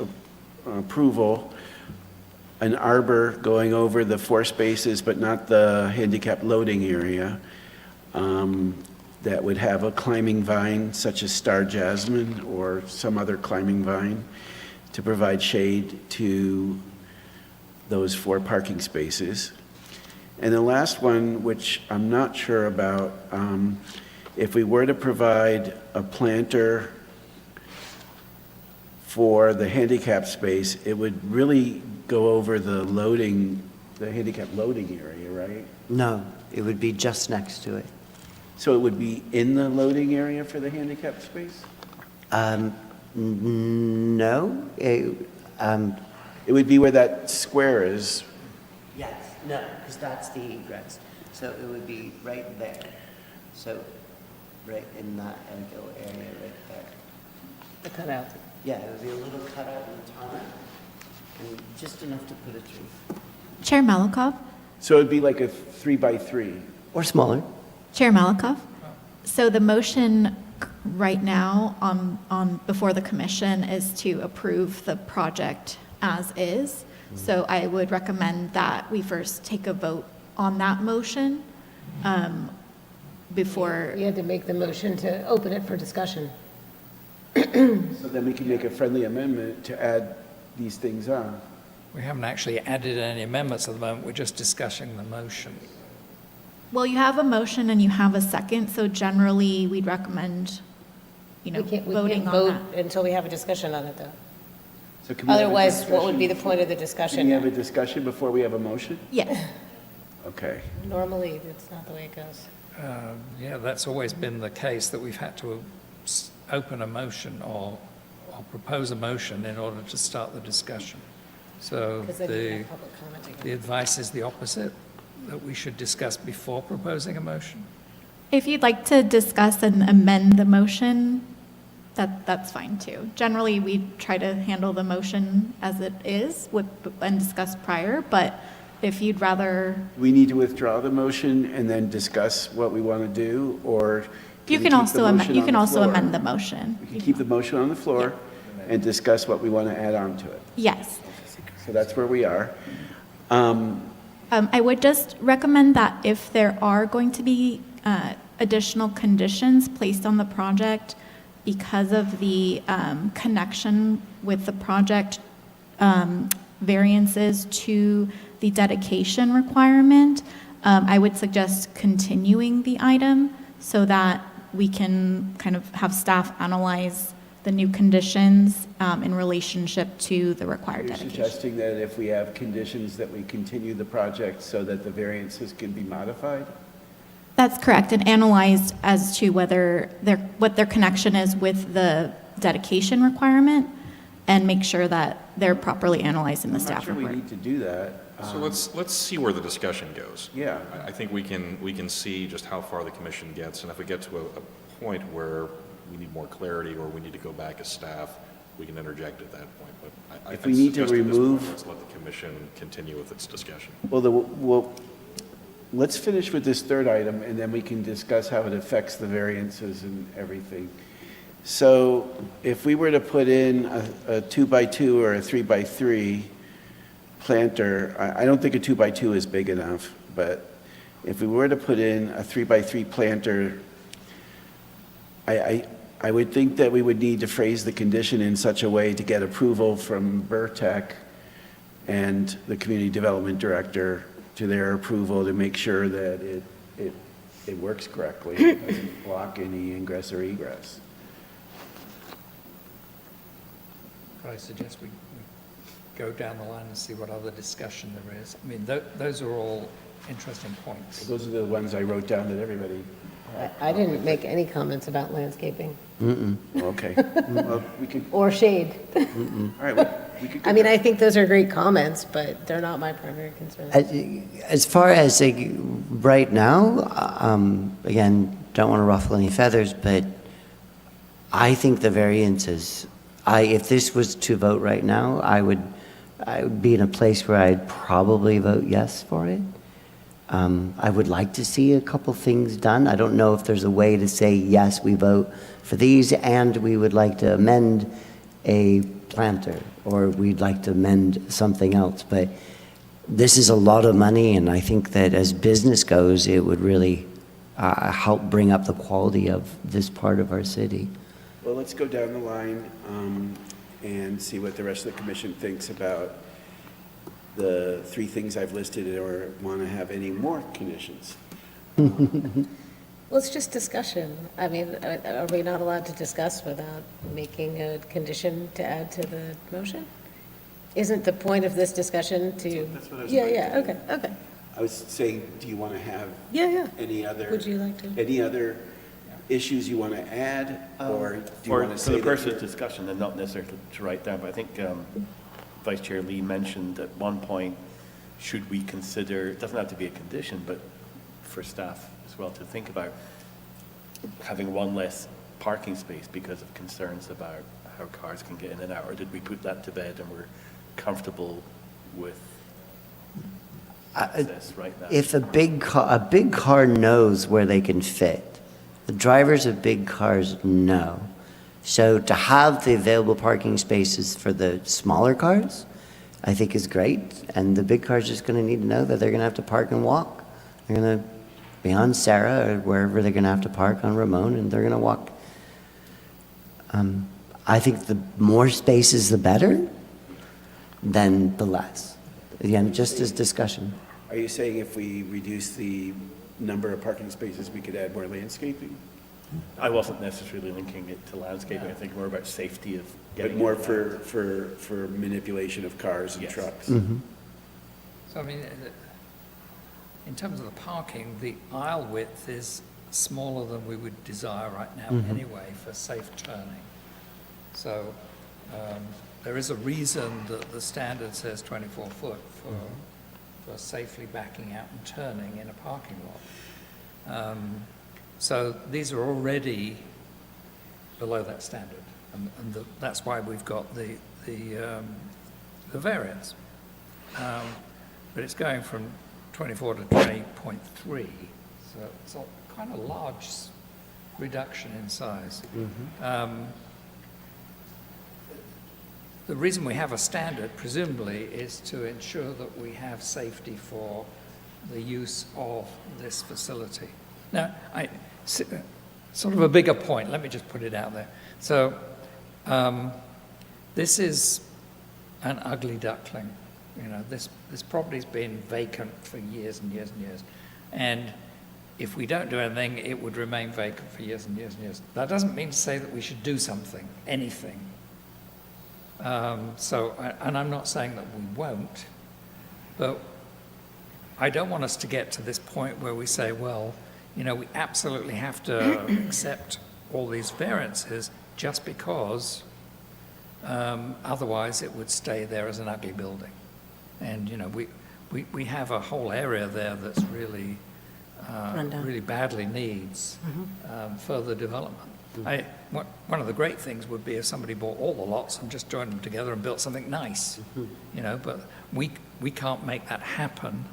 approval, an arbor going over the 4 spaces, but not the handicap loading area, that would have a climbing vine such as star jasmine or some other climbing vine to provide shade to those 4 parking spaces. And the last one, which I'm not sure about, if we were to provide a planter for the handicap space, it would really go over the handicap loading area, right? No, it would be just next to it. So it would be in the loading area for the handicap space? No, It would be where that square is. yes, no, because that's the egress. So it would be right there. So right in that little area right there. The cutout. Yeah, it would be a little cutout in the top, and just enough to put a tree. Chair Malakoff? So it'd be like a 3x3. Or smaller. Chair Malakoff? So the motion right now before the commission is to approve the project as is. So I would recommend that we first take a vote on that motion before. You had to make the motion to open it for discussion. So then we can make a friendly amendment to add these things on. We haven't actually added any amendments at the moment, we're just discussing the motion. Well, you have a motion and you have a second, so generally we'd recommend, We can't voting on vote that. until we have a discussion on it, though. So can we have a Otherwise, what would be the discussion point of the before- discussion? Can we have a discussion before we have a motion? Yes. Okay. Normally, that's not the way it goes. Yeah, that's always been the case, that we've had to open a motion or propose a motion in order to start the discussion. So Because then you the have public comment again. advice is the opposite. that we should discuss before proposing a motion? If you'd like to discuss and amend the motion, that's fine too. Generally, we try to handle the motion as it is and discuss prior, but if you'd rather, We need to withdraw the motion and then discuss what we want to do, or? you we can keep also, the motion you on can the also floor? amend the motion. We can keep the motion on the floor and discuss what we want to add on to it. Yes. So that's where we are. I would just recommend that if there are going to be additional conditions placed on the project because of the connection with the project variances to the dedication requirement, I would suggest continuing the item so that we can kind of have staff analyze the new conditions in relationship to the required You're dedication. suggesting that if we have conditions that we continue the project so that the variances can be modified? That's correct, and analyzed as to whether what their connection is with the dedication requirement, and make sure that they're properly analyzed in the I'm not staff sure we report. need to do that. So let's see where the discussion goes. Yeah. I think we can see just how far the commission gets, and if we get to a point where we need more clarity or we need to go back as staff, we can interject at that point. But I If we need to suggest at this point, remove- let's let the commission continue with its discussion. Well, let's finish with this third item, and then we can discuss how it affects the variances and everything. So if we were to put in a 2x2 or a 3x3 planter, I don't think a 2x2 is big enough, but if we were to put in a 3x3 planter, I would think that we would need to phrase the condition in such a way to get approval from Burtech and the community development director to their approval to make sure that it works correctly, it doesn't block any ingress or egress. I suggest we go down the line and see what other discussion there is. I mean, those are all interesting points. Those are the ones I wrote down that everybody, I didn't make any comments about landscaping okay. Well, we could, or shade. all right, we could. I mean, I think those are great comments, but they're not my primary concern. As far as like, right now, again, don't want to ruffle any feathers, but I think the variances, if this was to vote right now, I would be in a place where I'd probably vote yes for it. I would like to see a couple things done. I don't know if there's a way to say, yes, we vote for these, and we would like to amend a planter, or we'd like to amend something else. But this is a lot of money, and I think that as business goes, it would really help bring up the quality of this part of our city. Well, let's go down the line and see what the rest of the commission thinks about the three things I've listed, or want to have any more conditions. Well, it's just discussion. I mean, are we not allowed to discuss without making a condition to add to the motion? Isn't the point of this discussion to? That's what I was Yeah, trying to yeah, do. okay. I was saying, do you want to have Yeah. any other? Would you like to? Any other issues you want to add, or do you For want to for say the that purpose of you're- discussion, and not necessarily to write down, but I think Vice Chair Lee mentioned at one point, should we consider, it doesn't have to be a condition, but for staff as well to think about having one less parking space because of concerns about how cars can get in and out, or did we put that to bed and we're comfortable with access right now? If a big car knows where they can fit, the drivers of big cars know. So to have the available parking spaces for the smaller cars, I think is great. And the big cars just going to need to know that they're going to have to park and walk. They're going to be on Sarah or wherever they're going to have to park on Ramon, and they're going to walk. I think the more spaces, the better, than the less. Again, just as discussion. Are you saying if we reduce the number of parking spaces, we could add more landscaping? I wasn't necessarily linking it to landscaping, I think more about safety of getting. But more in and out. for manipulation of cars and Yes. trucks? So I mean, in terms of the parking, the aisle width is smaller than we would desire right now anyway for safe turning. So there is a reason that the standard says 24 foot for for safely backing out and turning in a parking lot. So these are already below that standard, and that's why we've got the variance. But it's going from 24 to 20.3, so it's a kind of large reduction in size. The reason we have a standard, presumably, is to ensure that we have safety for the use of this facility. Now, sort of a bigger point, let me just put it out there. So, this is an ugly duckling. You know, this property's been vacant for years and years and years. And if we don't do anything, it would remain vacant for years and years and years. That doesn't mean to say that we should do something, anything. And I'm not saying that we won't, but I don't want us to get to this point where we say, well, you know, we absolutely have to accept all these variances just because otherwise it would stay there as an ugly building. And, you know, we have a whole area there that's really, really badly needs further development. One of the great things would be if somebody bought all the lots and just joined them together and built something nice, you know, but we can't make that happen.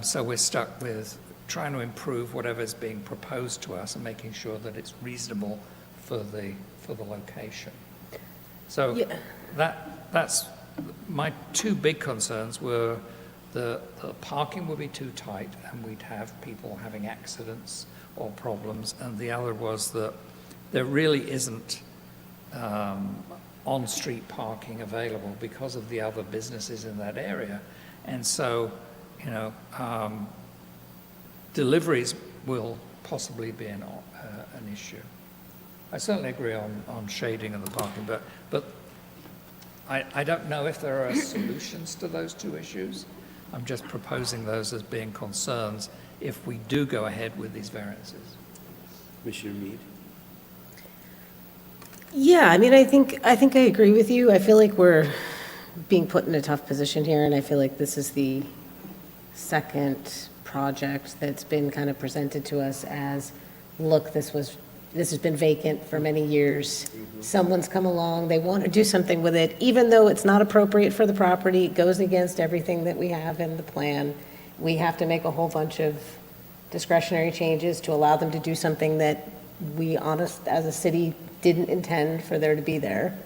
So we're stuck with trying to improve whatever's being proposed to us and making sure that it's reasonable for the location. So that's my two big concerns were the parking would be too tight and we'd have people having accidents or problems, and the other was that there really isn't on-street parking available because of the other businesses in that area. And so, you know, deliveries will possibly be an issue. I certainly agree on shading of the parking, but I don't know if there are solutions to those two issues. I'm just proposing those as being concerns if we do go ahead with these variances. Commissioner Mead? Yeah, I mean, I think I agree with you. I feel like we're being put in a tough position here, and I feel like this is the second project that's been kind of presented to us as, look, this has been vacant for many years. Someone's come along, they want to do something with it, even though it's not appropriate for the property, it goes against everything that we have in the plan. We have to make a whole bunch of discretionary changes to allow them to do something that we, as a city, didn't intend for there to be there.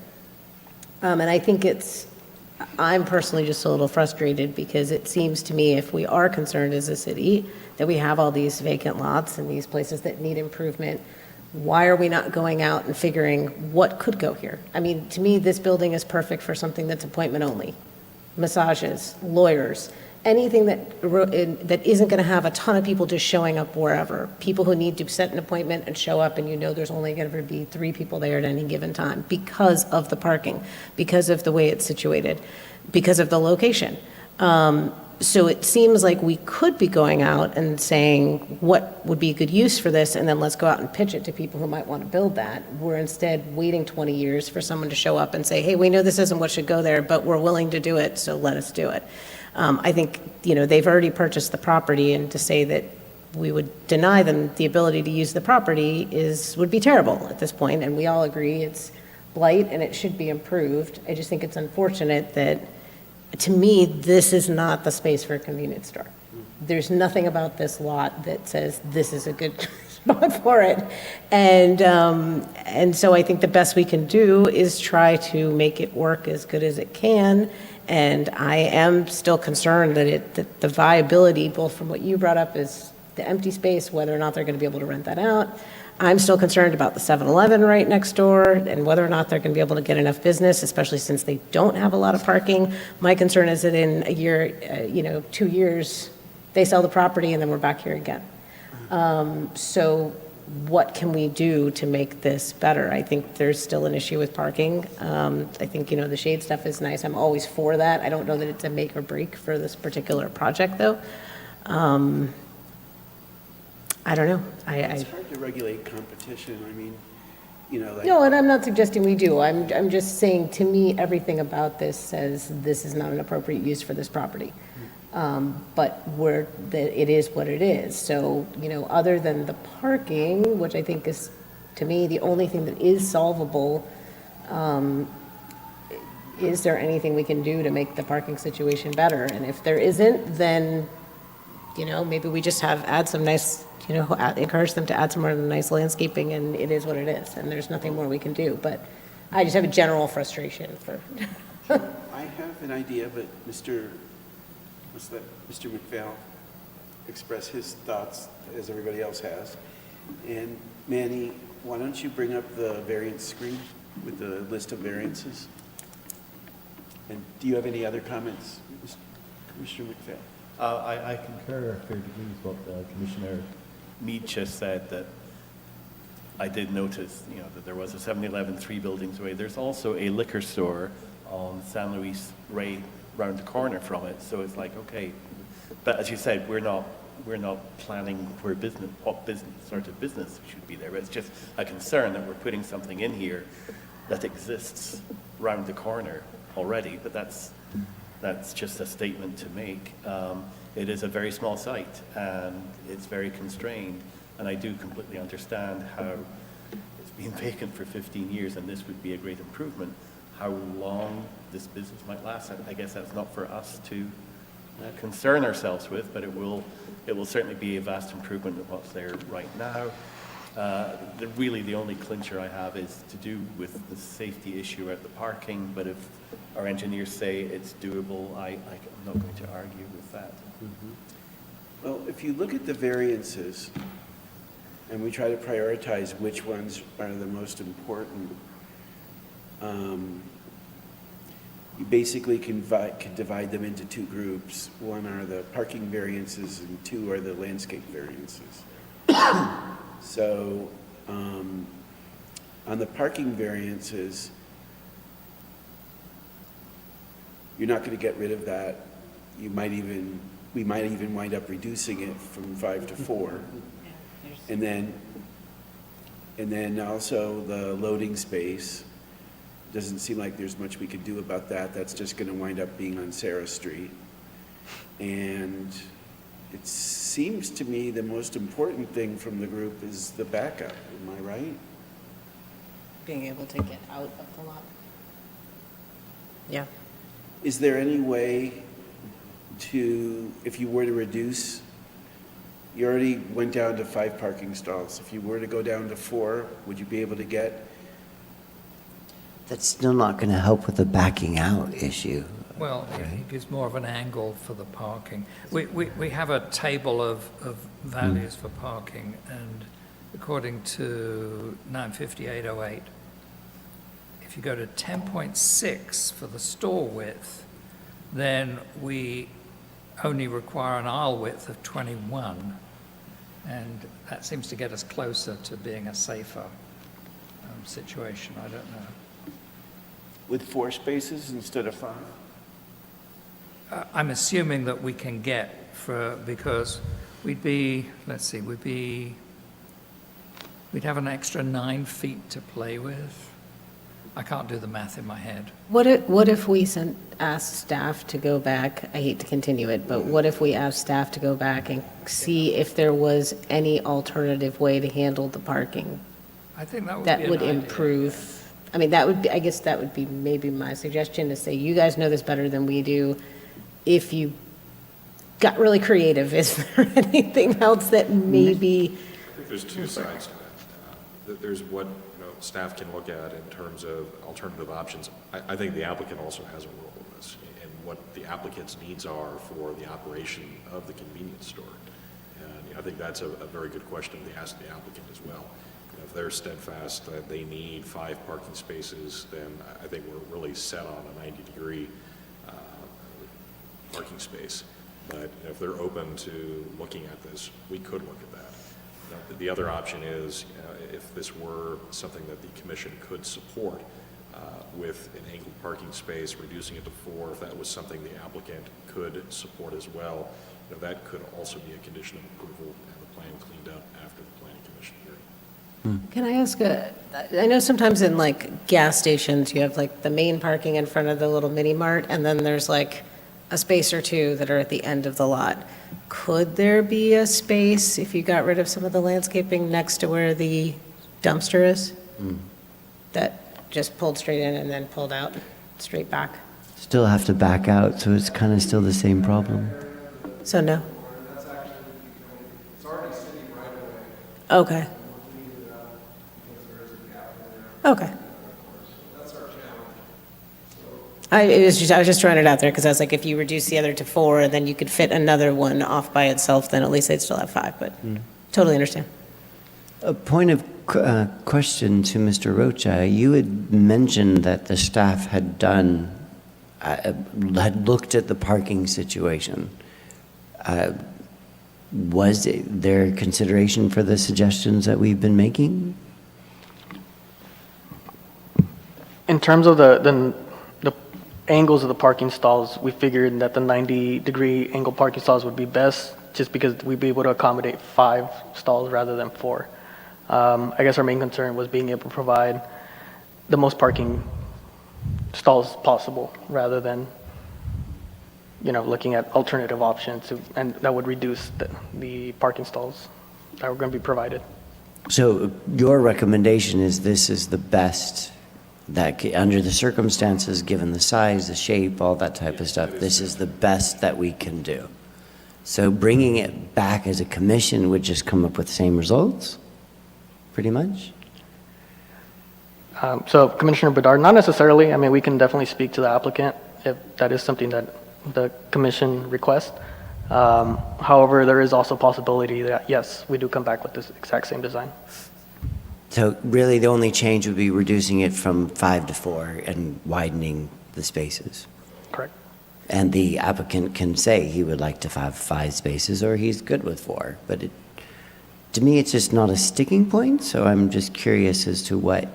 And I think I'm personally just a little frustrated because it seems to me if we are concerned as a city that we have all these vacant lots and these places that need improvement, why are we not going out and figuring what could go here? I mean, to me, this building is perfect for something that's appointment only. Massages, lawyers, anything that isn't going to have a ton of people just showing up wherever. People who need to set an appointment and show up, and you know there's only going to be 3 people there at any given time because of the parking, because of the way it's situated, because of the location. So it seems like we could be going out and saying what would be a good use for this, and then let's go out and pitch it to people who might want to build that. We're instead waiting 20 years for someone to show up and say, hey, we know this isn't what should go there, but we're willing to do it, so let us do it. I think, you know, they've already purchased the property, and to say that we would deny them the ability to use the property would be terrible at this point, and we all agree it's blight and it should be improved. I just think it's unfortunate that, to me, this is not the space for a convenience store. There's nothing about this lot that says this is a good spot for it. And so I think the best we can do is try to make it work as good as it can. And I am still concerned that the viability, both from what you brought up is the empty space, whether or not they're going to be able to rent that out. I'm still concerned about the 7-Eleven right next door and whether or not they're going to be able to get enough business, especially since they don't have a lot of parking. My concern is that in a year, 2 years, they sell the property and then we're back here again. So what can we do to make this better? I think there's still an issue with parking. I think, the shade stuff is nice. I'm always for that. I don't know that it's a make or break for this particular project, though. I don't know. It's hard to regulate competition. I mean, No, and I'm not suggesting we do. I'm just saying, to me, everything about this says this is not an appropriate use for this property. But it is what it is. So, other than the parking, which I think is, to me, the only thing that is solvable, is there anything we can do to make the parking situation better? And if there isn't, then, maybe we just add some nice, encourage them to add some more nice landscaping, and it is what it is, and there's nothing more we can do. But I just have a general frustration for. I have an idea, but let's let Mr. McPhail express his thoughts, as everybody else has. And Manny, why don't you bring up the variance screen with the list of variances? And do you have any other comments, Commissioner McPhail? I concur a fair degree with what Commissioner Mead just said, that I did notice, that there was a 7-Eleven 3 buildings away. There's also a liquor store on San Luis Rey round the corner from it. So it's like, okay, but as you said, we're not planning where what sort of business should be there. It's just a concern that we're putting something in here that exists round the corner already, but that's just a statement to make. It is a very small site, and it's very constrained, and I do completely understand how it's been vacant for 15 years, and this would be a great improvement. How long this business might last, I guess that's not for us to concern ourselves with, but it will certainly be a vast improvement of what's there right now. Really, the only clincher I have is to do with the safety issue at the parking, but if our engineers say it's doable, I'm not going to argue with that. Well, if you look at the variances, and we try to prioritize which ones are the most important, you basically can divide them into two groups. One are the parking variances, and two are the landscape variances. So, on the parking variances, you're not going to get rid of that. We might even wind up reducing it from 5 to 4. And then also the loading space. Doesn't seem like there's much we could do about that. That's just going to wind up being on Sarah Street. And it seems to me the most important thing from the group is the backup. Am I right? Being able to get out of the lot. Yeah. Is there any way to, if you were to reduce, you already went down to 5 parking stalls. If you were to go down to 4, would you be able to get? That's still not going to help with the backing out issue. Well, it gives more of an angle for the parking. We have a table of values for parking, and according to 95808, if you go to 10.6 for the store width, then we only require an aisle width of 21, and that seems to get us closer to being a safer situation. I don't know. With 4 spaces instead of 5? I'm assuming that we can get because we'd have an extra 9 feet to play with. I can't do the math in my head. What if we asked staff to go back, I hate to continue it, but what if we asked staff to go back and see if there was any alternative way to handle the parking? I think that would That be an would idea. improve, I mean, I guess that would be maybe my suggestion, to say, you guys know this better than we do. If you got really creative, is there anything else that maybe? I think there's two sides to that. There's what staff can look at in terms of alternative options. I think the applicant also has a role in this, and what the applicant's needs are for the operation of the convenience store. And I think that's a very good question to ask the applicant as well. If they're steadfast that they need 5 parking spaces, then I think we're really set on a 90-degree parking space. But if they're open to looking at this, we could look at that. The other option is, if this were something that the commission could support with an angled parking space, reducing it to 4, if that was something the applicant could support as well, that could also be a condition of approval and the plan cleaned up after the planning commission hearing. Can I ask I know sometimes in gas stations, you have the main parking in front of the little mini mart, and then there's a space or two that are at the end of the lot. Could there be a space, if you got rid of some of the landscaping, next to where the dumpster is? That just pulled straight in and then pulled out, straight back? Still have to back out, so it's kind of still the same problem. So no? That's actually, it's already city right away. Okay, Because there is a gap in there. okay. That's our challenge. I was just throwing it out there, because I was like, if you reduce the other to 4, then you could fit another one off by itself, then at least they'd still have 5, but totally understand. A point of question to Mr. Rocha. You had mentioned that the staff had had looked at the parking situation. Was there consideration for the suggestions that we've been making? In terms of the angles of the parking stalls, we figured that the 90-degree angle parking stalls would be best, just because we'd be able to accommodate 5 stalls rather than 4. I guess our main concern was being able to provide the most parking stalls possible, rather than, looking at alternative options, and that would reduce the parking stalls that were going to be provided. So your recommendation is this is the best that, under the circumstances, given the size, the shape, all that type of stuff, this is the best that we can do. So bringing it back as a commission would just come up with the same results, pretty much? So Commissioner Bedard, not necessarily. I mean, we can definitely speak to the applicant if that is something that the commission requests. However, there is also a possibility that, yes, we do come back with this exact same design. So really, the only change would be reducing it from 5 to 4 and widening the spaces. Correct. And the applicant can say he would like to have 5 spaces, or he's good with 4. But to me, it's just not a sticking point, so I'm just curious as to what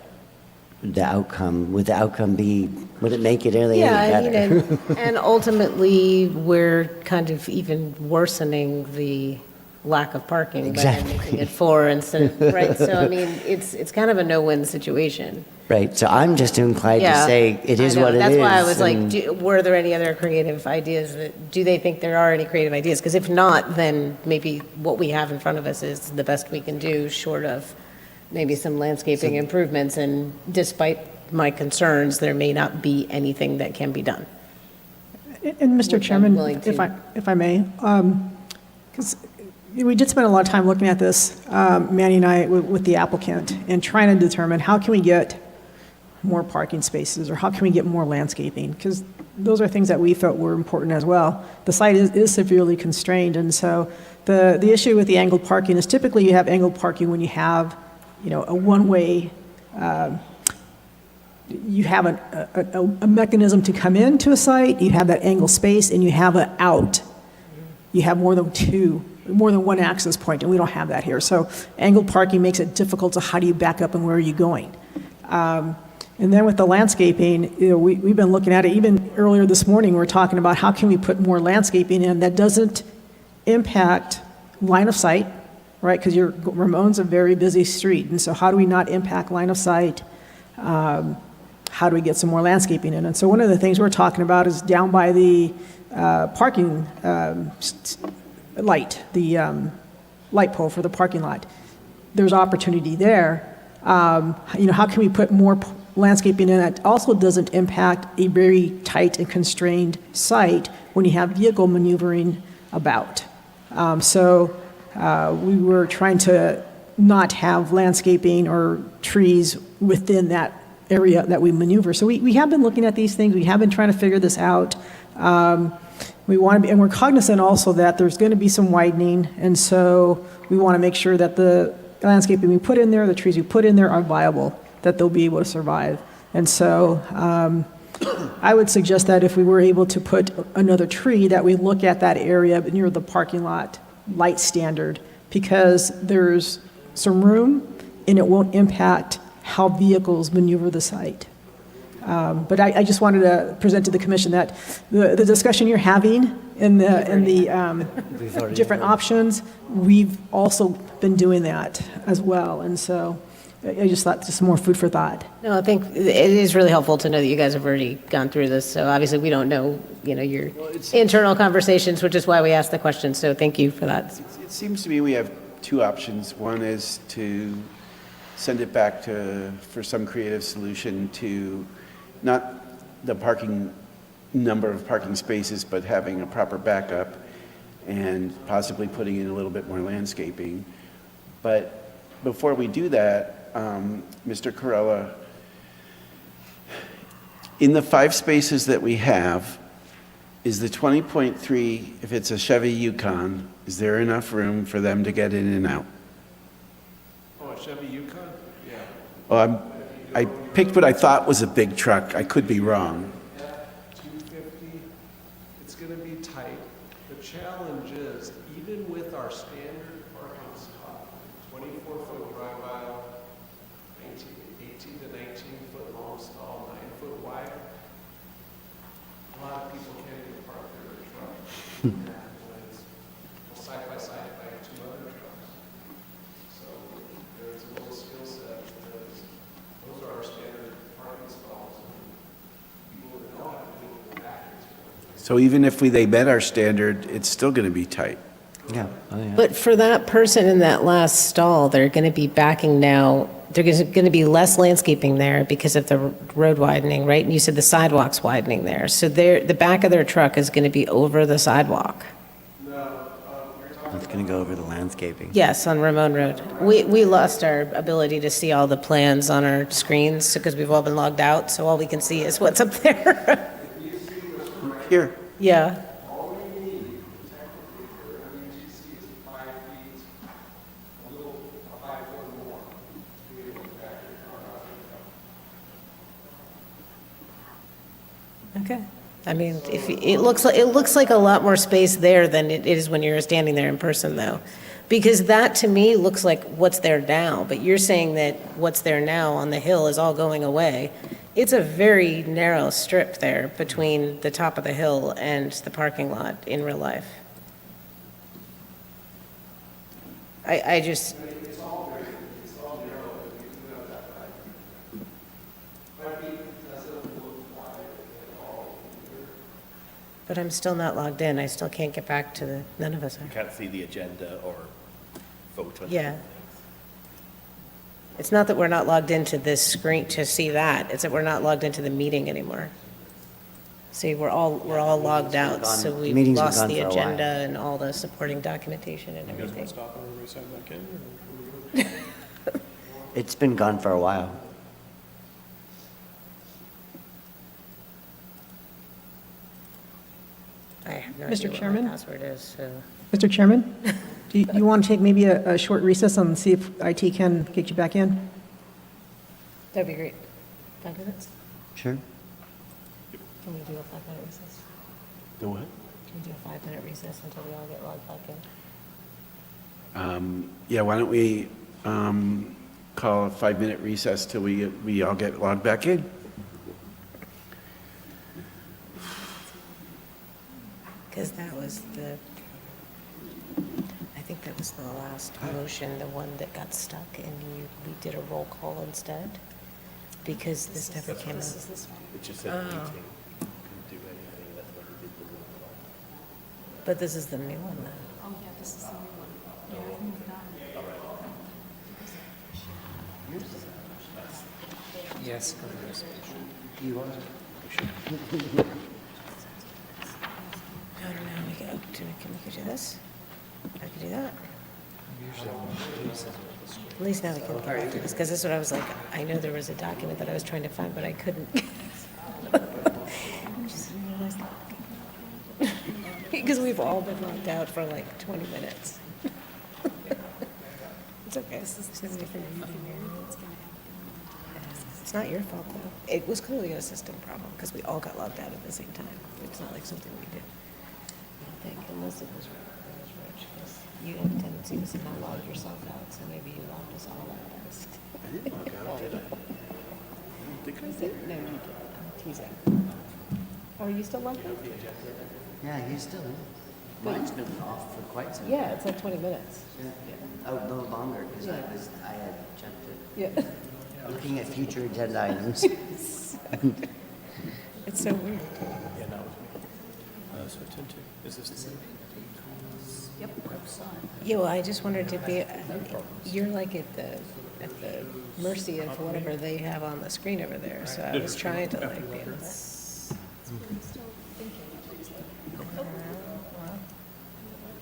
the outcome, would the outcome be, would it make it really any better? And ultimately, we're kind of even worsening the lack of parking Exactly. by making it 4 instead of, right? So, I mean, it's kind of a no-win situation. Right, so I'm just inclined to Yeah, say it is I know. what it is. That's why I was like, and- were there any other creative ideas? Do they think there are any creative ideas? Because if not, then maybe what we have in front of us is the best we can do, short of maybe some landscaping improvements. And despite my concerns, there may not be anything that can be done. And Which Mr. I'm Chairman, willing to- if I may, because we did spend a lot of time looking at this, Manny and I, with the applicant, and trying to determine how can we get more parking spaces, or how can we get more landscaping? Because those are things that we felt were important as well. The site is severely constrained, and so the issue with the angled parking is typically you have angled parking when you have, a one-way, you have a mechanism to come into a site, you have that angled space, and you have an out. You have more than one access point, and we don't have that here. So angled parking makes it difficult to how do you back up and where are you going? And then with the landscaping, we've been looking at it. Even earlier this morning, we were talking about how can we put more landscaping in that doesn't impact line of sight, right? Because Ramon's a very busy street, and so how do we not impact line of sight? How do we get some more landscaping in? And so one of the things we're talking about is down by the parking light, the light pole for the parking lot. There's opportunity there. How can we put more landscaping in that also doesn't impact a very tight and constrained site when you have vehicle maneuvering about? We were trying to not have landscaping or trees within that area that we maneuver. So we have been looking at these things. We have been trying to figure this out. We want to be, and we're cognizant also that there's going to be some widening, and so we want to make sure that the landscaping we put in there, the trees we put in there are viable, that they'll be able to survive. And so I would suggest that if we were able to put another tree, that we look at that area near the parking lot light standard, because there's some room and it won't impact how vehicles maneuver the site. But I just wanted to present to the commission that the discussion you're having in the different options, we've also been doing that as well. And so I just thought, just more food for thought. No, I think it is really helpful to know that you guys have already gone through this. So obviously, we don't know, your internal conversations, which is why we asked the question. So thank you for that. It seems to me we have two options. One is to send it back for some creative solution to not the number of parking spaces, but having a proper backup and possibly putting in a little bit more landscaping. But before we do that, Mr. Corella, in the 5 spaces that we have, is the 20.3, if it's a Chevy Yukon, is there enough room for them to get in and out? Oh, a Chevy Yukon? Yeah. Well, I picked what I thought was a big truck. I could be wrong. 250, it's going to be tight. The challenge is, even with our standard parking spot, 24-foot drive aisle, 18 to 19-foot long stall, 9-foot wide, a lot of people can't even park their truck. When it's side by side by 2 other trucks. So there's a little skill set because those are our standard parking stalls. People that don't have to do back. So even if they met our standard, it's still going to be tight. Yeah. Oh, yeah. But for that person in that last stall, they're going to be backing now. There's going to be less landscaping there because of the road widening, right? And you said the sidewalk's widening there. So the back of their truck is going to be over the sidewalk. It's going to go over the landscaping. Yes, on Ramon Road. We lost our ability to see all the plans on our screens because we've all been logged out. So all we can see is what's up there. Here. Yeah. All we need technically for MUTC is 5 feet, a 5 foot more to be able to back your car out. Okay. I mean, if it looks like a lot more space there than it is when you're standing there in person, though, because that to me looks like what's there now. But you're saying that what's there now on the hill is all going away. It's a very narrow strip there between the top of the hill and the parking lot in real life. I just. It's all narrow, but you do have that 5 feet doesn't look wide at all. But I'm still not logged in. I still can't get back to none of us are. Can't see the agenda or vote on Yeah. It's not that we're not logged into this screen to see that, it's that we're not logged into the meeting anymore. See, we're all logged out, so we've Meetings have lost gone the for a while. agenda and all the supporting documentation and everything. Stop and everybody sign back in? It's been gone for a while. I have no Mr. idea what Chairman? my password is, so. Mr. Chairman, do you want to take maybe a short recess and see if IT can get you back in? That'd be great. 5 minutes? Sure. Can we do a 5-minute recess? The what? Can we do a 5-minute recess until we all get logged back in? Yeah, why don't we call a 5-minute recess till we all get logged back in? Because that was I think that was the last motion, the one that got stuck, and we did a roll call instead, because this never came out. It just said meeting. Couldn't do anything. That's what we did the roll call. But this is the new one, though. Oh, yeah, this is the new one. Yeah, I've moved on. Yes. I don't know, can we do this? I could do that. At least now we can go back to this, because this is what I was like, I know there was a document that I was trying to find, but I couldn't. Just realized that. Because we've all been locked out for like 20 minutes. It's okay. It's not your fault, though. It was clearly a system problem, because we all got logged out at the same time. It's not like something we did. I don't think, unless it was Rich, because you have a tendency to somehow log yourself out, so maybe you logged us all out. I didn't log out, did I? I don't think I did. No, you did. I'm teasing. Oh, are you still logged out? Yeah, you still. Mine's been off for quite some time. Yeah, it's like 20 minutes. Oh, no longer, because I had checked it. Yeah. Looking at future agenda items. It's so weird. Yeah, no, so 10-2. Is this the Yeah, well, I just wondered to be, you're like at the mercy of whatever they have on the screen over there, so I was trying to like be able to.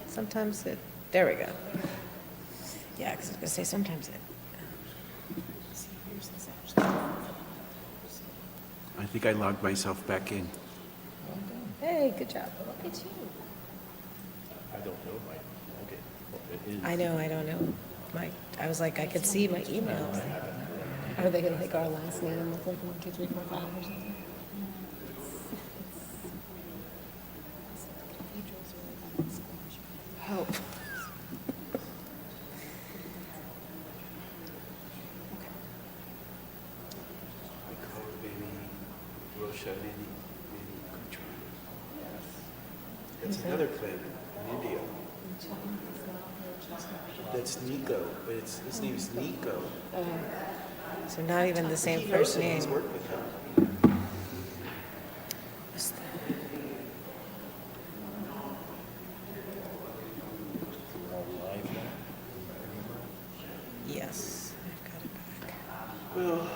Sometimes it, there we go. Yeah, 'cause I was gonna say sometimes it. I think I logged myself back in. Hey, good job. Look at you. I don't know, Mike. Okay. Well, it is. I know, I don't know. I was like, I could see my emails. Are they gonna make our last name look like 1, 2, 3, 4, 5 or something? Hope. I called Benny Rosha Benny Kuchar. That's another planet in India. That's Nico, but his name's Nico. So not even the same first name. He's worked with him. Yes, I've got it back. Well,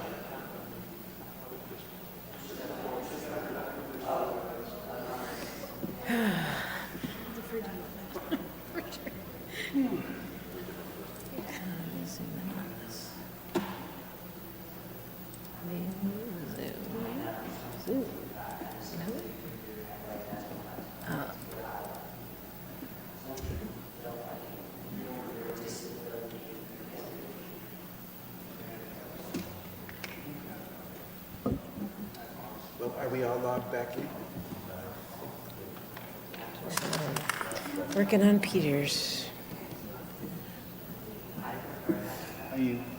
well, are we all logged back in? Working on Peters.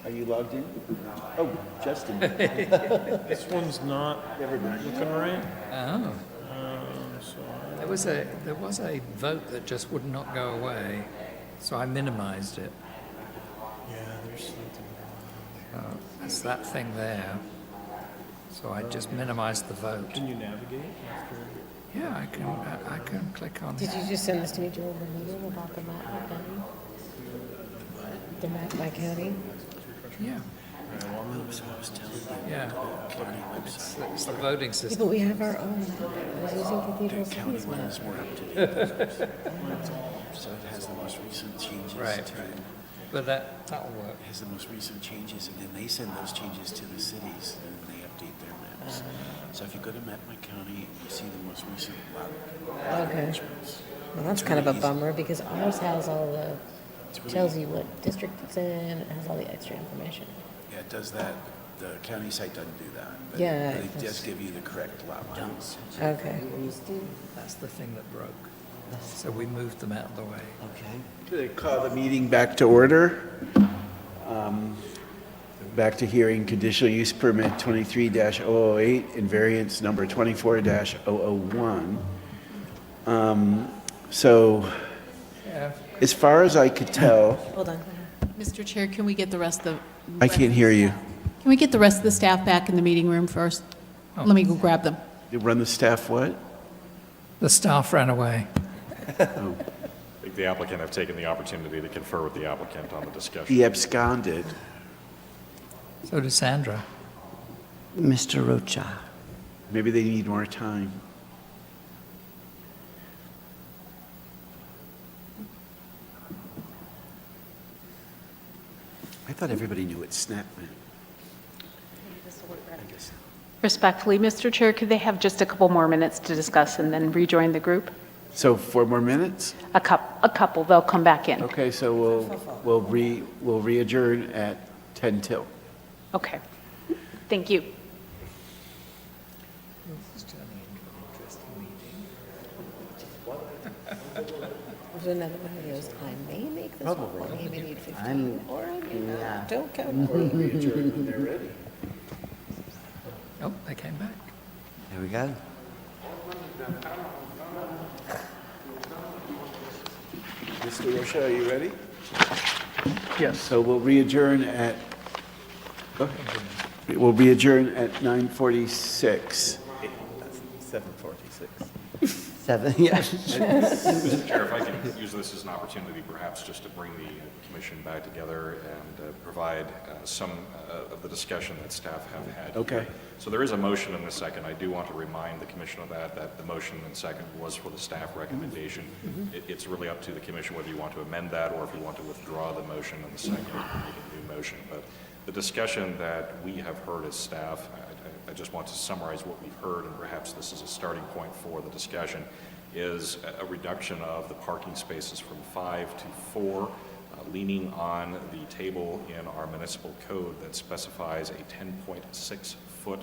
Are you logged in? Oh, Justin. This one's not Never mind. looking right. Oh. So There was a vote that just would not go away, so I minimized it. yeah, there's something wrong. It's that thing there. So I just minimized the vote. Can you navigate after? Yeah, I can click on Did it. you just send this to me during the meeting about the map by county? The map by county? Yeah, So I was telling you, yeah. county website. It's the voting Yeah, system. but we have our own. I was using Cathedral The county City's one map. is more up to date. So it has the most recent changes. Right. to- That'll work. It has the most recent changes, and then they send those changes to the cities, and then they update their maps. So if you go to Map My County, you see the most recent lot. Okay. arrangements. Well, that's kind of a bummer because ours has all the, tells you what district it's in, it has all the extra information. Yeah, it does that. The county site doesn't do that. But Yeah, They it just give you the correct lot lines. Okay. That's the thing that broke. So we moved them out of the way. Okay. Call the meeting back to order. Back to hearing conditional use permit 23-008 and variance number 24-001. So Yeah. as far as I could tell, Hold on. Mr. Chair, can we get the rest of I can't hear you. Can we get the rest of the staff back in the meeting room first? Let me go grab them. You run the staff what? The staff ran away. I think the applicant have taken the opportunity to confer with the applicant on the discussion. He absconded. So did Sandra. Mr. Rocha. Maybe they need more time. I thought everybody knew what SNAP meant. I guess. Respectfully, Mr. Chair, could they have just a couple more minutes to discuss and then rejoin the group? So 4 more minutes? A couple, they'll come back in. Okay, so we'll re-adjourn at 10 till. Okay. Thank you. This is turning into an interesting meeting. There's another one of those, I may make this one, I may need 15, I'm- or I may yeah. not. Don't count. Or re-adjourn when they're ready. Oh, they came back. There we go. Mr. Rocha, are you ready? Yes. So we'll re-adjourn at, we'll re-adjourn at 9:46. That's 7:46. 7, yeah. Mr. Chair, if I can use this as an opportunity perhaps just to bring the commission back together and provide some of the discussion that staff have had. Okay. So there is a motion and a second. I do want to remind the commission of that the motion and second was for the staff recommendation. It's really up to the commission whether you want to amend that or if you want to withdraw the motion and the second and make a new motion. But the discussion that we have heard as staff, I just want to summarize what we've heard, and perhaps this is a starting point for the discussion, is a reduction of the parking spaces from 5 to 4, leaning on the table in our municipal code that specifies a 10.6-foot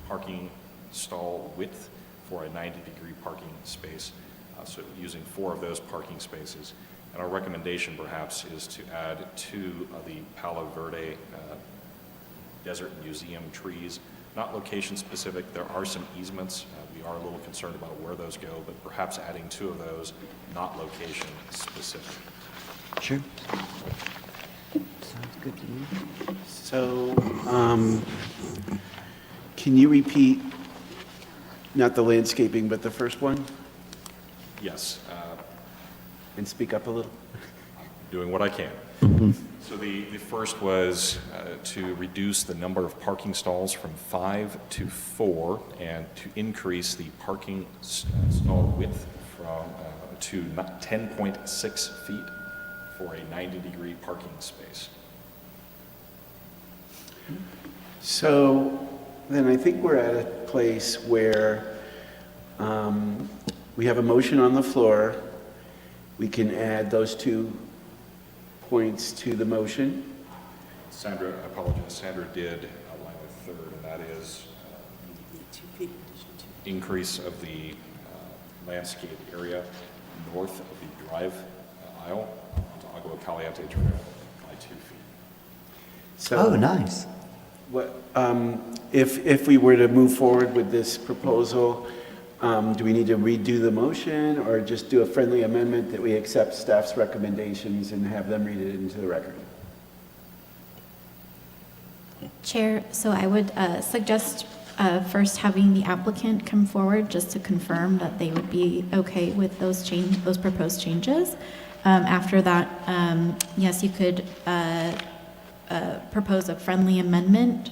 parking stall width for a 90-degree parking space, so using 4 of those parking spaces. And our recommendation perhaps is to add 2 of the Palo Verde Desert Museum trees. Not location specific, there are some easements. We are a little concerned about where those go, but perhaps adding 2 of those, not location specific. Sure. Sounds good to me. So, can you repeat, not the landscaping, but the first one? Yes, And speak up a little. doing what I can. So the first was to reduce the number of parking stalls from 5 to 4 and to increase the parking stall width from to 10.6 feet for a 90-degree parking space. So then I think we're at a place where we have a motion on the floor. We can add those 2 points to the motion. Sandra, I apologize, Sandra did outline a third, and that is increase of the landscape area north of the drive aisle onto Agua Caliente Trail by 2 feet. So Oh, nice. what, if we were to move forward with this proposal, do we need to redo the motion or just do a friendly amendment that we accept staff's recommendations and have them read it into the record? Chair, so I would suggest first having the applicant come forward just to confirm that they would be okay with those proposed changes. After that, yes, you could propose a friendly amendment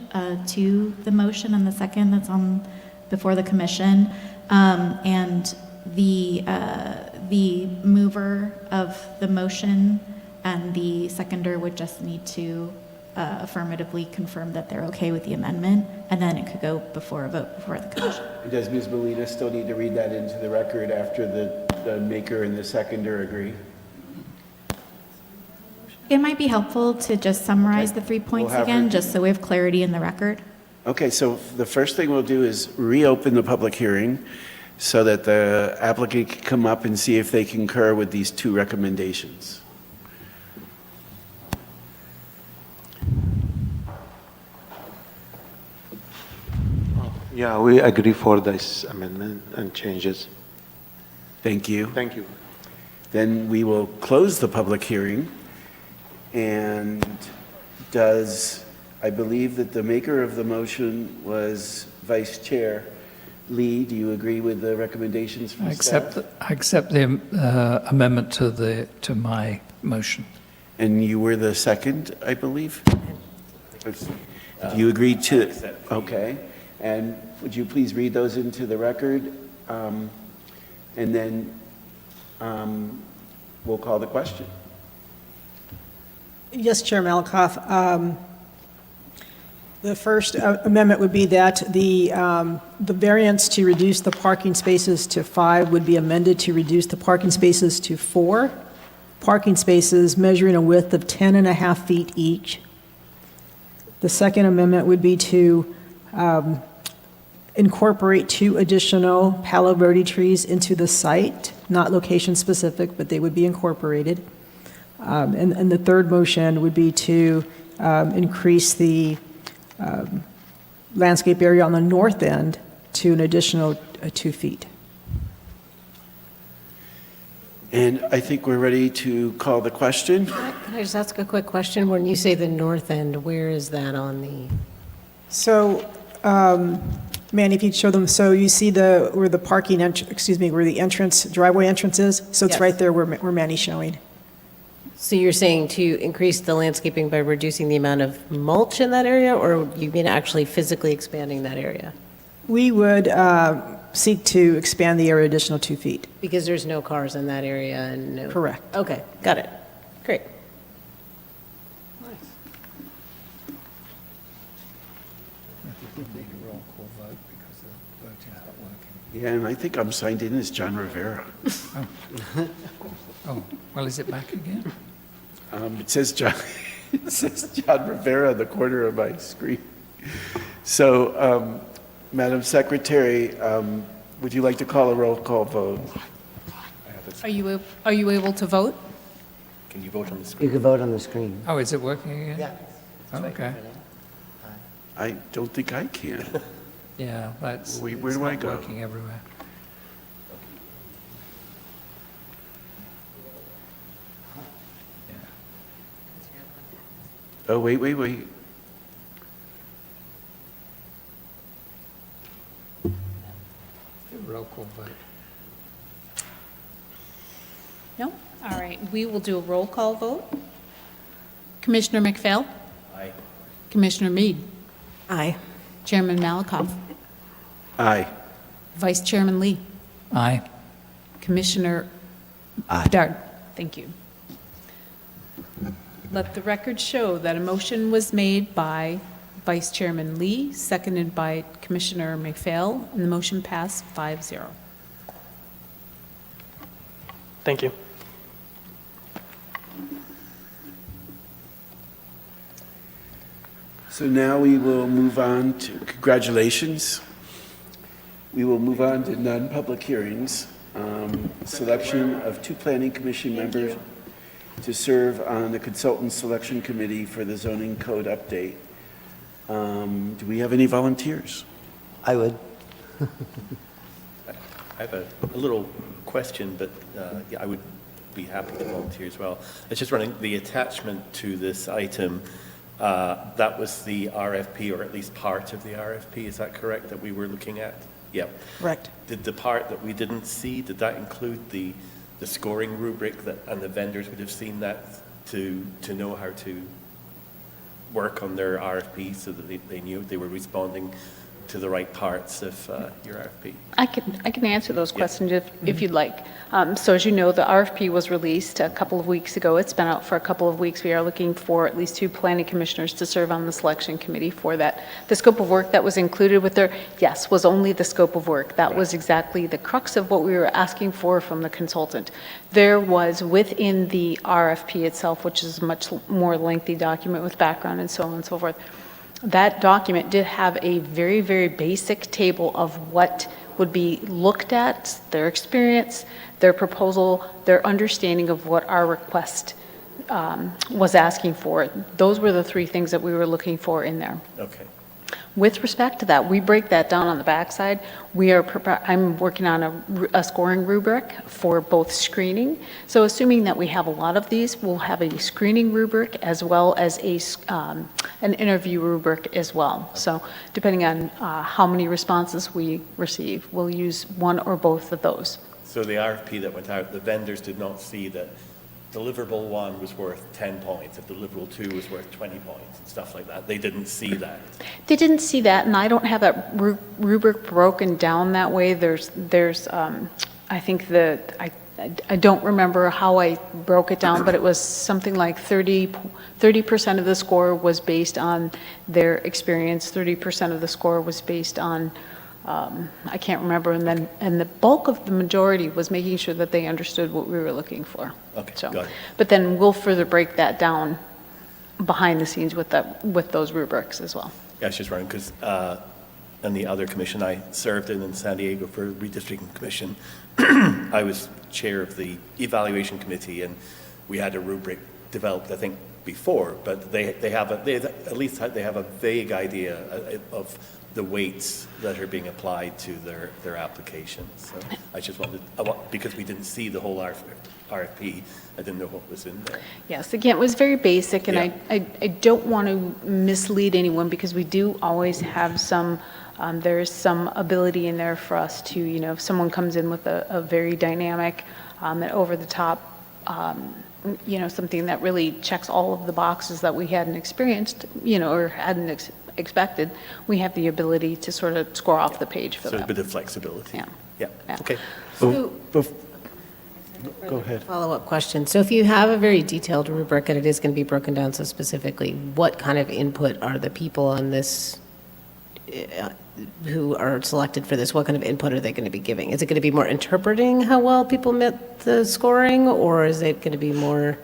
to the motion and the second that's on before the commission. And the mover of the motion and the seconder would just need to affirmatively confirm that they're okay with the amendment, and then it could go before a vote before the commission. Does Ms. Molina still need to read that into the record after the maker and the seconder agree? It might be helpful to just summarize the 3 points have again, her- just so we have clarity in the record. Okay, so the first thing we'll do is reopen the public hearing so that the applicant can come up and see if they concur with these 2 recommendations. Yeah, we agree for this amendment and changes. Thank you. Thank you. Then we will close the public hearing. And I believe that the maker of the motion was Vice Chair Lee. Do you agree with the recommendations from staff? I accept the amendment to my motion. And you were the second, I believe? Do you agree to? Okay. And would you please read those into the record? And then we'll call the question. Yes, Chair Malakoff. The first amendment would be that the variance to reduce the parking spaces to 5 would be amended to reduce the parking spaces to 4 parking spaces measuring a width of 10.5 feet each. The second amendment would be to incorporate 2 additional Palo Verde trees into the site, not location specific, but they would be incorporated. And the third motion would be to increase the landscape area on the north end to an additional 2 feet. And I think we're ready to call the question. Can I just ask a quick question? When you say the north end, where is that on the? So, Manny, if you'd show them, so you see where the parking, where the entrance, driveway entrance is? So it's Yes. right there where Manny's showing. So you're saying to increase the landscaping by reducing the amount of mulch in that area, or you mean actually physically expanding that area? We would seek to expand the area additional 2 feet. Because there's no cars in that area and no. Correct. Okay, got it. Great. Need a roll call vote because the voting's not working. Yeah, and I think I'm signed in as John Rivera. Oh, well, is it back again? It says John, it says John Rivera in the corner of my screen. So, Madam Secretary, would you like to call a roll call vote? Are you able to vote? Can you vote on the screen? You can vote on the screen. Oh, is it working again? Yeah. Oh, okay. I don't think I can. Yeah, that's. Where it's do I not go? Working everywhere. Oh, wait. Roll call vote. No? All right, we will do a roll call vote. Commissioner McPhail? Aye. Commissioner Mead? Aye. Chairman Malakoff? Aye. Vice Chairman Lee? Aye. Commissioner Bedard? Thank you. Let the record show that a motion was made by Vice Chairman Lee, seconded by Commissioner McPhail, and the motion passed 5-0. Thank you. So now we will move on to, congratulations. We will move on to non-public hearings. Selection of 2 planning commission members to serve on the consultant selection committee for the zoning code update. Do we have any volunteers? I would. I have a little question, but yeah, I would be happy to volunteer as well. It's just running the attachment to this item. That was the RFP, or at least part of the RFP, is that correct, that we were looking at? Yep. Correct. Did the part that we didn't see, did that include the scoring rubric that, and the vendors would have seen that to know how to work on their RFP so that they knew they were responding to the right parts of your RFP? I can answer those questions if you'd like. So as you know, the RFP was released a couple of weeks ago. It's been out for a couple of weeks. We are looking for at least 2 planning commissioners to serve on the selection committee for that. The scope of work that was included with there, yes, was only the scope of work. That was exactly the crux of what we were asking for from the consultant. There was within the RFP itself, which is a much more lengthy document with background and so on and so forth, that document did have a very, very basic table of what would be looked at, their experience, their proposal, their understanding of what our request was asking for. Those were the 3 things that we were looking for in there. Okay. With respect to that, we break that down on the backside. I'm working on a scoring rubric for both screening. So assuming that we have a lot of these, we'll have a screening rubric as well as an interview rubric as well. So depending on how many responses we receive, we'll use one or both of those. So the RFP that went out, the vendors did not see that deliverable 1 was worth 10 points, if deliverable 2 was worth 20 points, and stuff like that. They didn't see that. They didn't see that, and I don't have that rubric broken down that way. There's I think I don't remember how I broke it down, but it was something like 30% of the score was based on their experience, 30% of the score was based on I can't remember, and the bulk of the majority was making sure that they understood what we were looking for. Okay, So, got it. but then we'll further break that down behind the scenes with those rubrics as well. Yeah, it's just running because on the other commission I served in San Diego for redistricting commission, I was chair of the evaluation committee, and we had a rubric developed, I think, before, but they have a vague idea of the weights that are being applied to their applications. So I just wanted, because we didn't see the whole RFP, I didn't know what was in there. Yes, again, it was very basic, and Yeah. I don't want to mislead anyone, because we do always have some, there is some ability in there for us to, if someone comes in with a very dynamic and over-the-top, something that really checks all of the boxes that we hadn't experienced, or hadn't expected, we have the ability to sort of score off the page for So a that. bit of flexibility. Yeah. Yeah, okay. So, Go ahead. follow-up question. So if you have a very detailed rubric and it is going to be broken down so specifically, what kind of input are the people on this, who are selected for this, what kind of input are they going to be giving? Is it going to be more interpreting how well people met the scoring, or is it going to be more,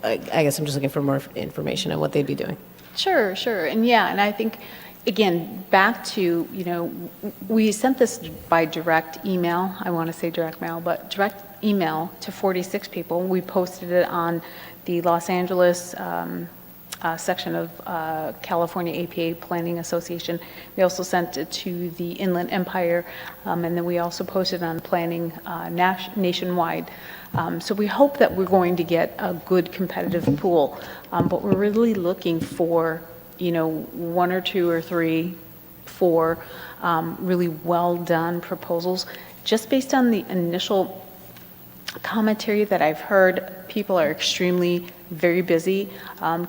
I guess I'm just looking for more information on what they'd be doing? Sure. And and I think, again, back to, we sent this by direct email, I want to say direct mail, but direct email to 46 people. We posted it on the Los Angeles section of California APA Planning Association. We also sent it to the Inland Empire, and then we also posted on planning nationwide. So we hope that we're going to get a good competitive pool, but we're really looking for, one or two or three, four really well-done proposals. Just based on the initial commentary that I've heard, people are extremely very busy.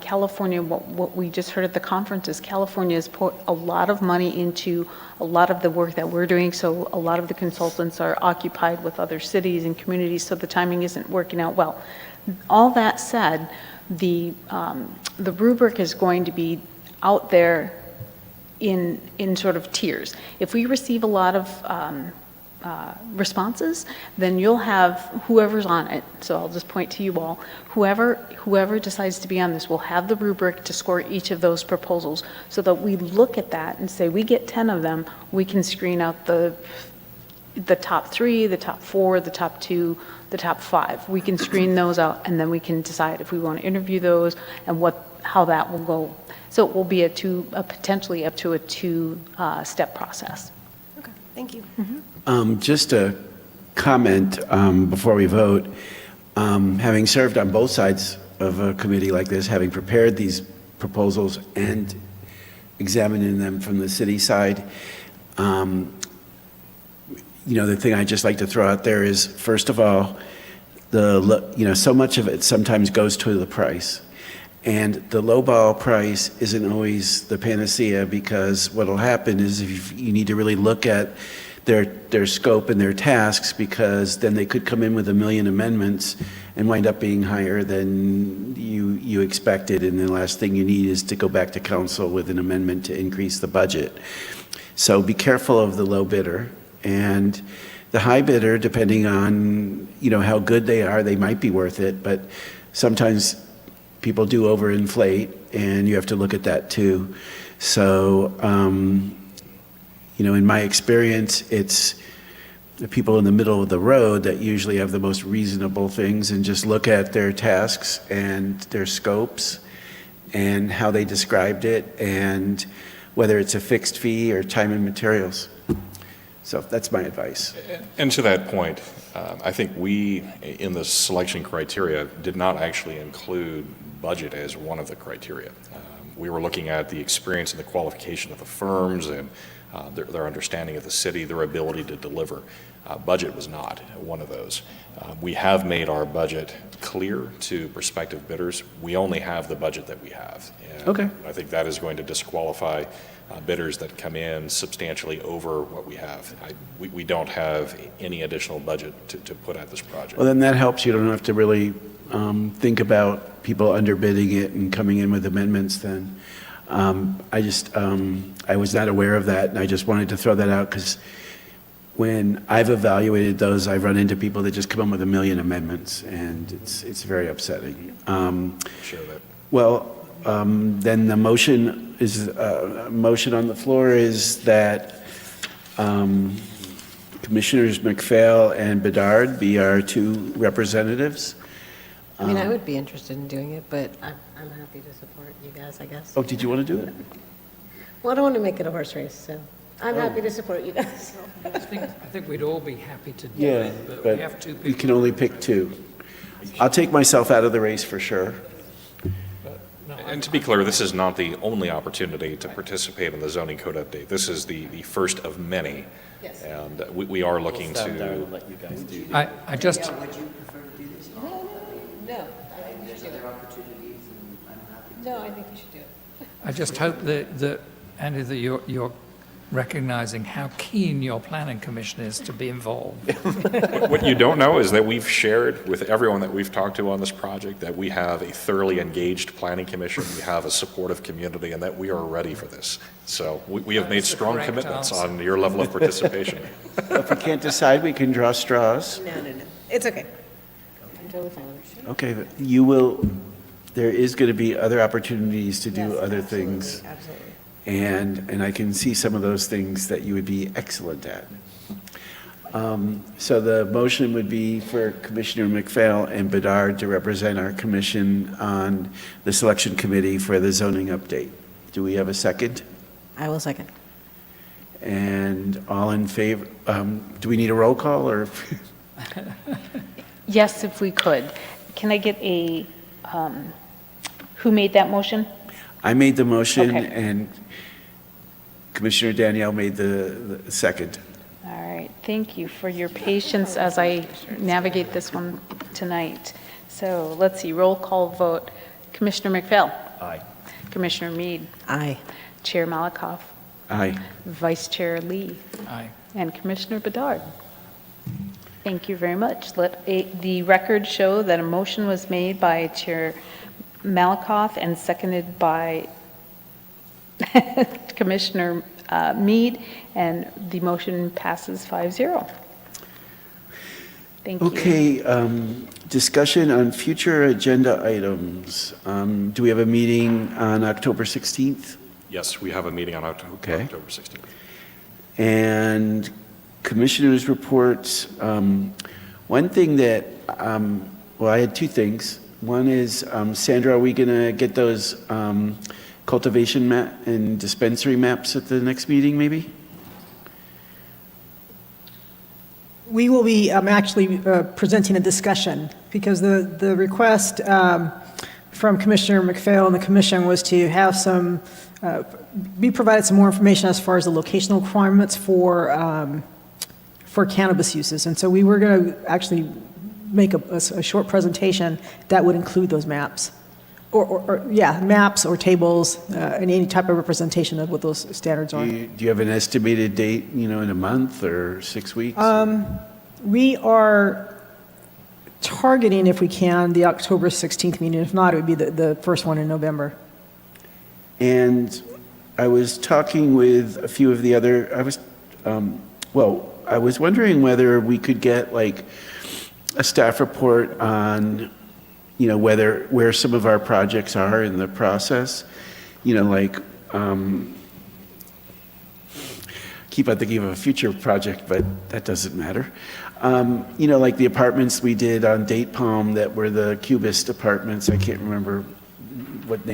California, what we just heard at the conference is California has put a lot of money into a lot of the work that we're doing, so a lot of the consultants are occupied with other cities and communities, so the timing isn't working out well. All that said, the rubric is going to be out there in sort of tiers. If we receive a lot of responses, then you'll have whoever's on it. So I'll just point to you all. Whoever decides to be on this will have the rubric to score each of those proposals, so that we look at that and say, we get 10 of them, we can screen out the top 3, the top 4, the top 2, the top 5. We can screen those out, and then we can decide if we want to interview those and how that will go. So it will be a potentially up to a 2-step process. Okay, thank you. Just a comment before we vote. Having served on both sides of a committee like this, having prepared these proposals and examining them from the city side, the thing I just like to throw out there is, first of all, so much of it sometimes goes to the price. And the lowball price isn't always the panacea, because what will happen is if you need to really look at their scope and their tasks, because then they could come in with 1 million amendments and wind up being higher than you expected, and the last thing you need is to go back to council with an amendment to increase the budget. So be careful of the low bidder, and the high bidder, depending on how good they are, they might be worth it, but sometimes people do overinflate, and you have to look at that too. So in my experience, it's the people in the middle of the road that usually have the most reasonable things, and just look at their tasks and their scopes and how they described it, and whether it's a fixed fee or time and materials. So that's my advice. And to that point, I think we, in the selection criteria, did not actually include budget as one of the criteria. We were looking at the experience and the qualification of the firms, and their understanding of the city, their ability to deliver. Budget was not one of those. We have made our budget clear to prospective bidders. We only have the budget that we have. And Okay. I think that is going to disqualify bidders that come in substantially over what we have. We don't have any additional budget to put at this project. Well, then that helps. You don't have to really think about people underbidding it and coming in with amendments then. I was not aware of that, and I just wanted to throw that out, because when I've evaluated those, I've run into people that just come up with 1 million amendments, and it's very upsetting. Sure that. Well, then the motion on the floor is that Commissioners McPhail and Bedard be our 2 representatives. I mean, I would be interested in doing it, but I'm happy to support you guys, I guess. Oh, did you want to do it? Well, I don't want to make it a horse race, so I'm happy to support you guys. I think we'd all be happy to do Yeah, it, but but we have two you people. can only pick two. I'll take myself out of the race for sure. And to be clear, this is not the only opportunity to participate in the zoning code update. This is the first of many. Yes. And we are looking Stand down to, and let you guys do I just, Would you prefer to do this? No, There's other opportunities, and I'm happy to. no, I think you should do it. I just hope that Andy, that you're recognizing how keen your planning commission is to be involved. what you don't know is that we've shared with everyone that we've talked to on this project that we have a thoroughly engaged planning commission, we have a supportive community, and that we are ready for this. So we have made That's the strong correct commitments answer. on your level of participation. If we can't decide, we can draw straws. No. It's okay. I'm totally fine with it. Okay, but you will, there is going to be other opportunities to do other things. Absolutely. And I can see some of those things that you would be excellent at. So the motion would be for Commissioner McPhail and Bedard to represent our commission on the selection committee for the zoning update. Do we have a second? I will second. And all in favor, do we need a roll call or? Yes, if we could. Can I get a, who made that motion? I made the motion Okay. and Commissioner Danielle made the second. All right, thank you for your patience as I navigate this one tonight. So let's see, roll call vote. Commissioner McPhail. Aye. Commissioner Mead. Aye. Chair Malakoff. Aye. Vice Chair Lee. Aye. And Commissioner Bedard. Thank you very much. Let the record show that a motion was made by Chair Malakoff and seconded by Commissioner Mead, and the motion passes 5-0. Thank you. Okay, discussion on future agenda items. Do we have a meeting on October 16th? Yes, we have a meeting on October Okay. 16th. And commissioners' reports. One thing that, well, I had two things. One is, Sandra, are we going to get those cultivation map and dispensary maps at the next meeting, maybe? We will be actually presenting a discussion, because the request from Commissioner McPhail and the commission was to have be provided some more information as far as the locational requirements for cannabis uses. And so we were going to actually make a short presentation that would include those maps. Maps or tables, and any type of representation of what those standards are. Do you have an estimated date, in a month or 6 weeks? We are targeting, if we can, the October 16th meeting. If not, it would be the first one in November. And I was talking with a few of the other, I was wondering whether we could get like a staff report on, where some of our projects are in the process, keep on thinking of a future project, but that doesn't matter. Like the apartments we did on Date Palm that were the Cubist apartments. I can't remember what the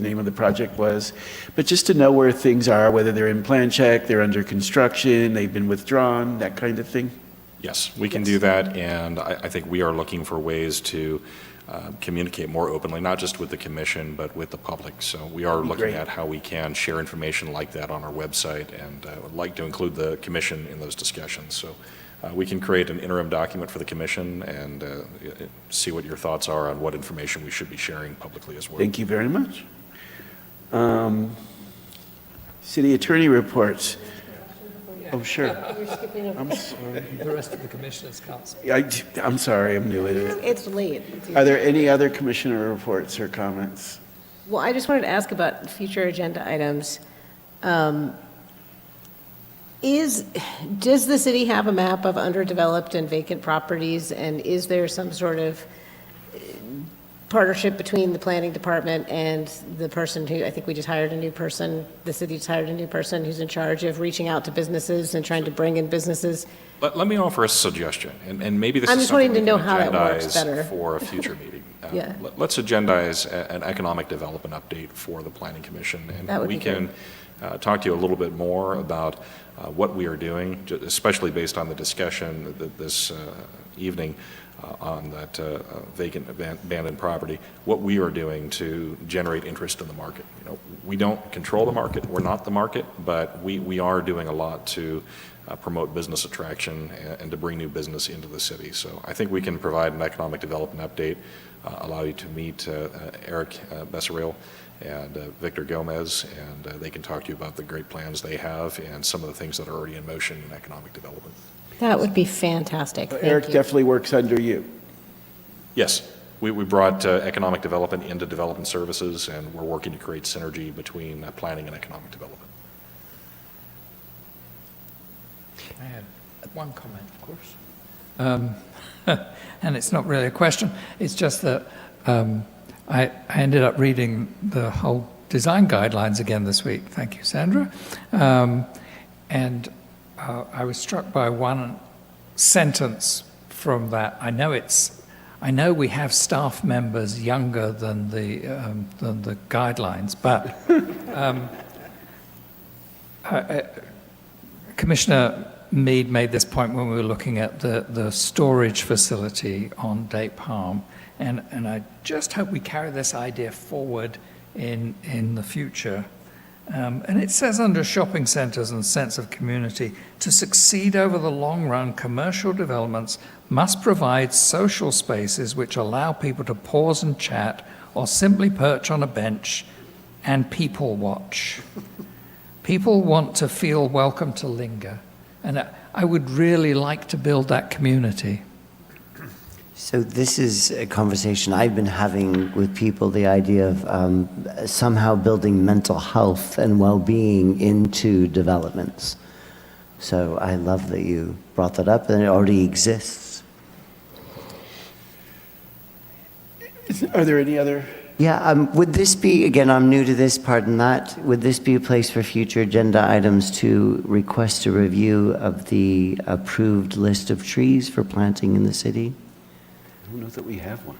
name of the project was, but just to know where things are, whether they're in plan check, they're under construction, they've been withdrawn, that kind of thing. Yes, we can do that, and I think we are looking for ways to communicate more openly, not just with the commission, but with the public. So we are looking Great. at how we can share information like that on our website, and would like to include the commission in those discussions. So we can create an interim document for the commission and see what your thoughts are on what information we should be sharing publicly as well. Thank you very much. City attorney reports. Oh, sure. I'm sorry. The rest of the commissioners can't speak. I'm sorry, I'm new at it. It's late. Are there any other commissioner reports or comments? Well, I just wanted to ask about future agenda items. Does the city have a map of underdeveloped and vacant properties, and is there some sort of partnership between the planning department and the person who, I think we just hired a new person, the city just hired a new person who's in charge of reaching out to businesses and trying to bring in businesses? Let me offer a suggestion, and maybe this I'm is just something wanting to we know can how that works agendize better. for a future meeting. Yeah. Let's agendize an economic development update for the Planning Commission. That And would we be can talk to you a little bit more about what we are doing, especially based on the discussion this evening on that vacant abandoned property, what we are doing to generate interest in the market. You know, we don't control the market, we're not the market, but we are doing a lot to promote business attraction and to bring new business into the city. So I think we can provide an economic development update, allow you to meet Eric Becerril and Victor Gomez, and they can talk to you about the great plans they have and some of the things that are already in motion in economic development. That would be fantastic. Thank Eric you. definitely works under you. Yes, we brought economic development into development services, and we're working to create synergy between planning and economic development. I had one comment, of course. And it's not really a question. It's just that I ended up reading the whole design guidelines again this week. Thank you, Sandra. And I was struck by one sentence from that. I know we have staff members younger than the guidelines, but Commissioner Mead made this point when we were looking at the storage facility on Date Palm, and I just hope we carry this idea forward in the future. And it says under shopping centres and sense of community, to succeed over the long run, commercial developments must provide social spaces which allow people to pause and chat or simply perch on a bench and people watch. People want to feel welcome to linger. And I would really like to build that community. So this is a conversation I've been having with people, the idea of somehow building mental health and well-being into developments. So I love that you brought that up, and it already exists. Are there any other? Yeah, would this be, again, I'm new to this, pardon that, would this be a place for future agenda items to request a review of the approved list of trees for planting in the city? I don't know that we have one.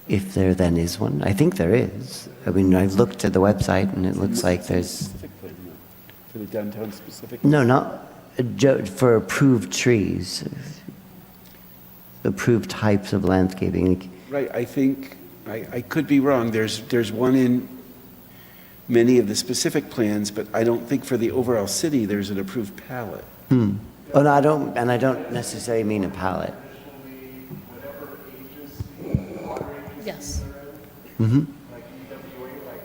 If there then is one. I think there is. I mean, I've looked at the website and it looks like there's... Specifically, no. For the downtown specific? No, not for approved trees. Approved types of landscaping. Right, I think, I could be wrong. There's one in many of the specific plans, but I don't think for the overall city there's an approved palette. Oh, no, I don't necessarily mean a palette. Yes. Mm-hmm. Like EWA, like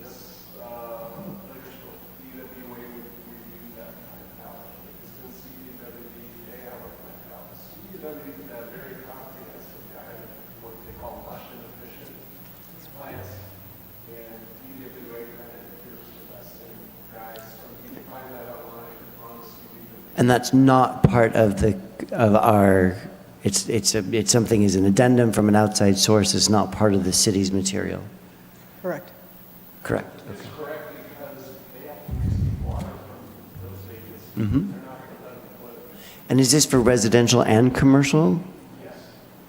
this, EWA would use that kind of palette. Because in CDWD, they have a plant palette. CDWD is a very comprehensive guide of what they call lush and efficient plants. And EWA kind of adheres to that same guide. So you can find that online on the CDWD. And that's not part of our, it's something as an addendum from an outside source. It's not part of the city's material. Correct. Correct. It's correct because they have to receive water from those agencies. Mm-hmm. They're not going to let them put it. And is this for residential and commercial? Yes.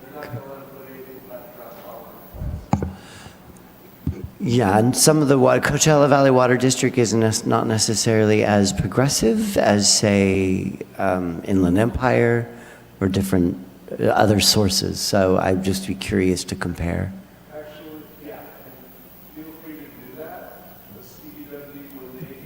They're not going to let them put anything but grass power plants. Yeah, and some of the Coachella Valley Water District is not necessarily as progressive as, say, Inland Empire or different other sources. So I'd just be curious to compare. Actually, yeah, and feel free to do that. The CDWD, when they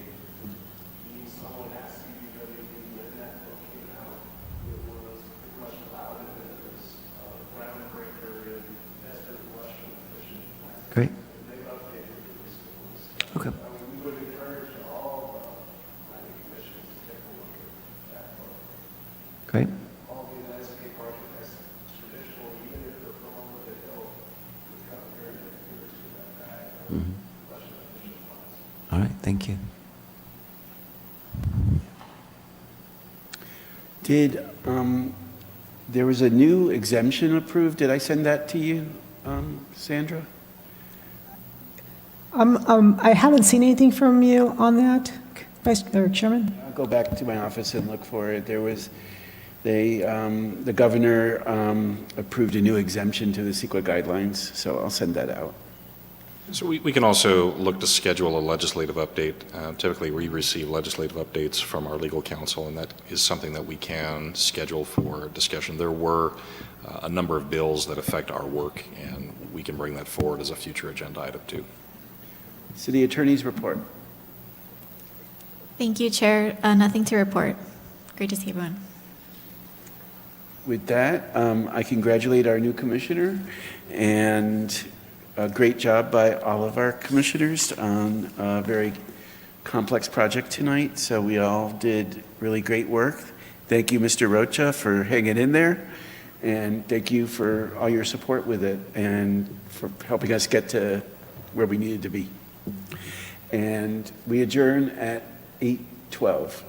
mean someone at CDWD, when that book came out, it was pretty much allowed as a groundbreaker in desert lush and efficient plants. Great. They've updated it recently. Okay. I mean, we would encourage all the planning commissions to take a look at that book. Great. All the landscape architects, traditional, even if they're from over the hill, become very adherent to that guide. Mhm. Lush and efficient plants. All right, thank you. Did, there was a new exemption approved. Did I send that to you, Sandra? I haven't seen anything from you on that, Chairman. I'll go back to my office and look for it. There was The governor approved a new exemption to the CEQA guidelines, so I'll send that out. So we can also look to schedule a legislative update. Typically, we receive legislative updates from our legal counsel, and that is something that we can schedule for discussion. There were a number of bills that affect our work, and we can bring that forward as a future agenda item too. City Attorney's report. Thank you, Chair. Nothing to report. Great to see everyone. With that, I congratulate our new commissioner, and a great job by all of our commissioners on a very complex project tonight. So we all did really great work. Thank you, Mr. Rocha, for hanging in there, and thank you for all your support with it and for helping us get to where we needed to be. And we adjourn at 8:12.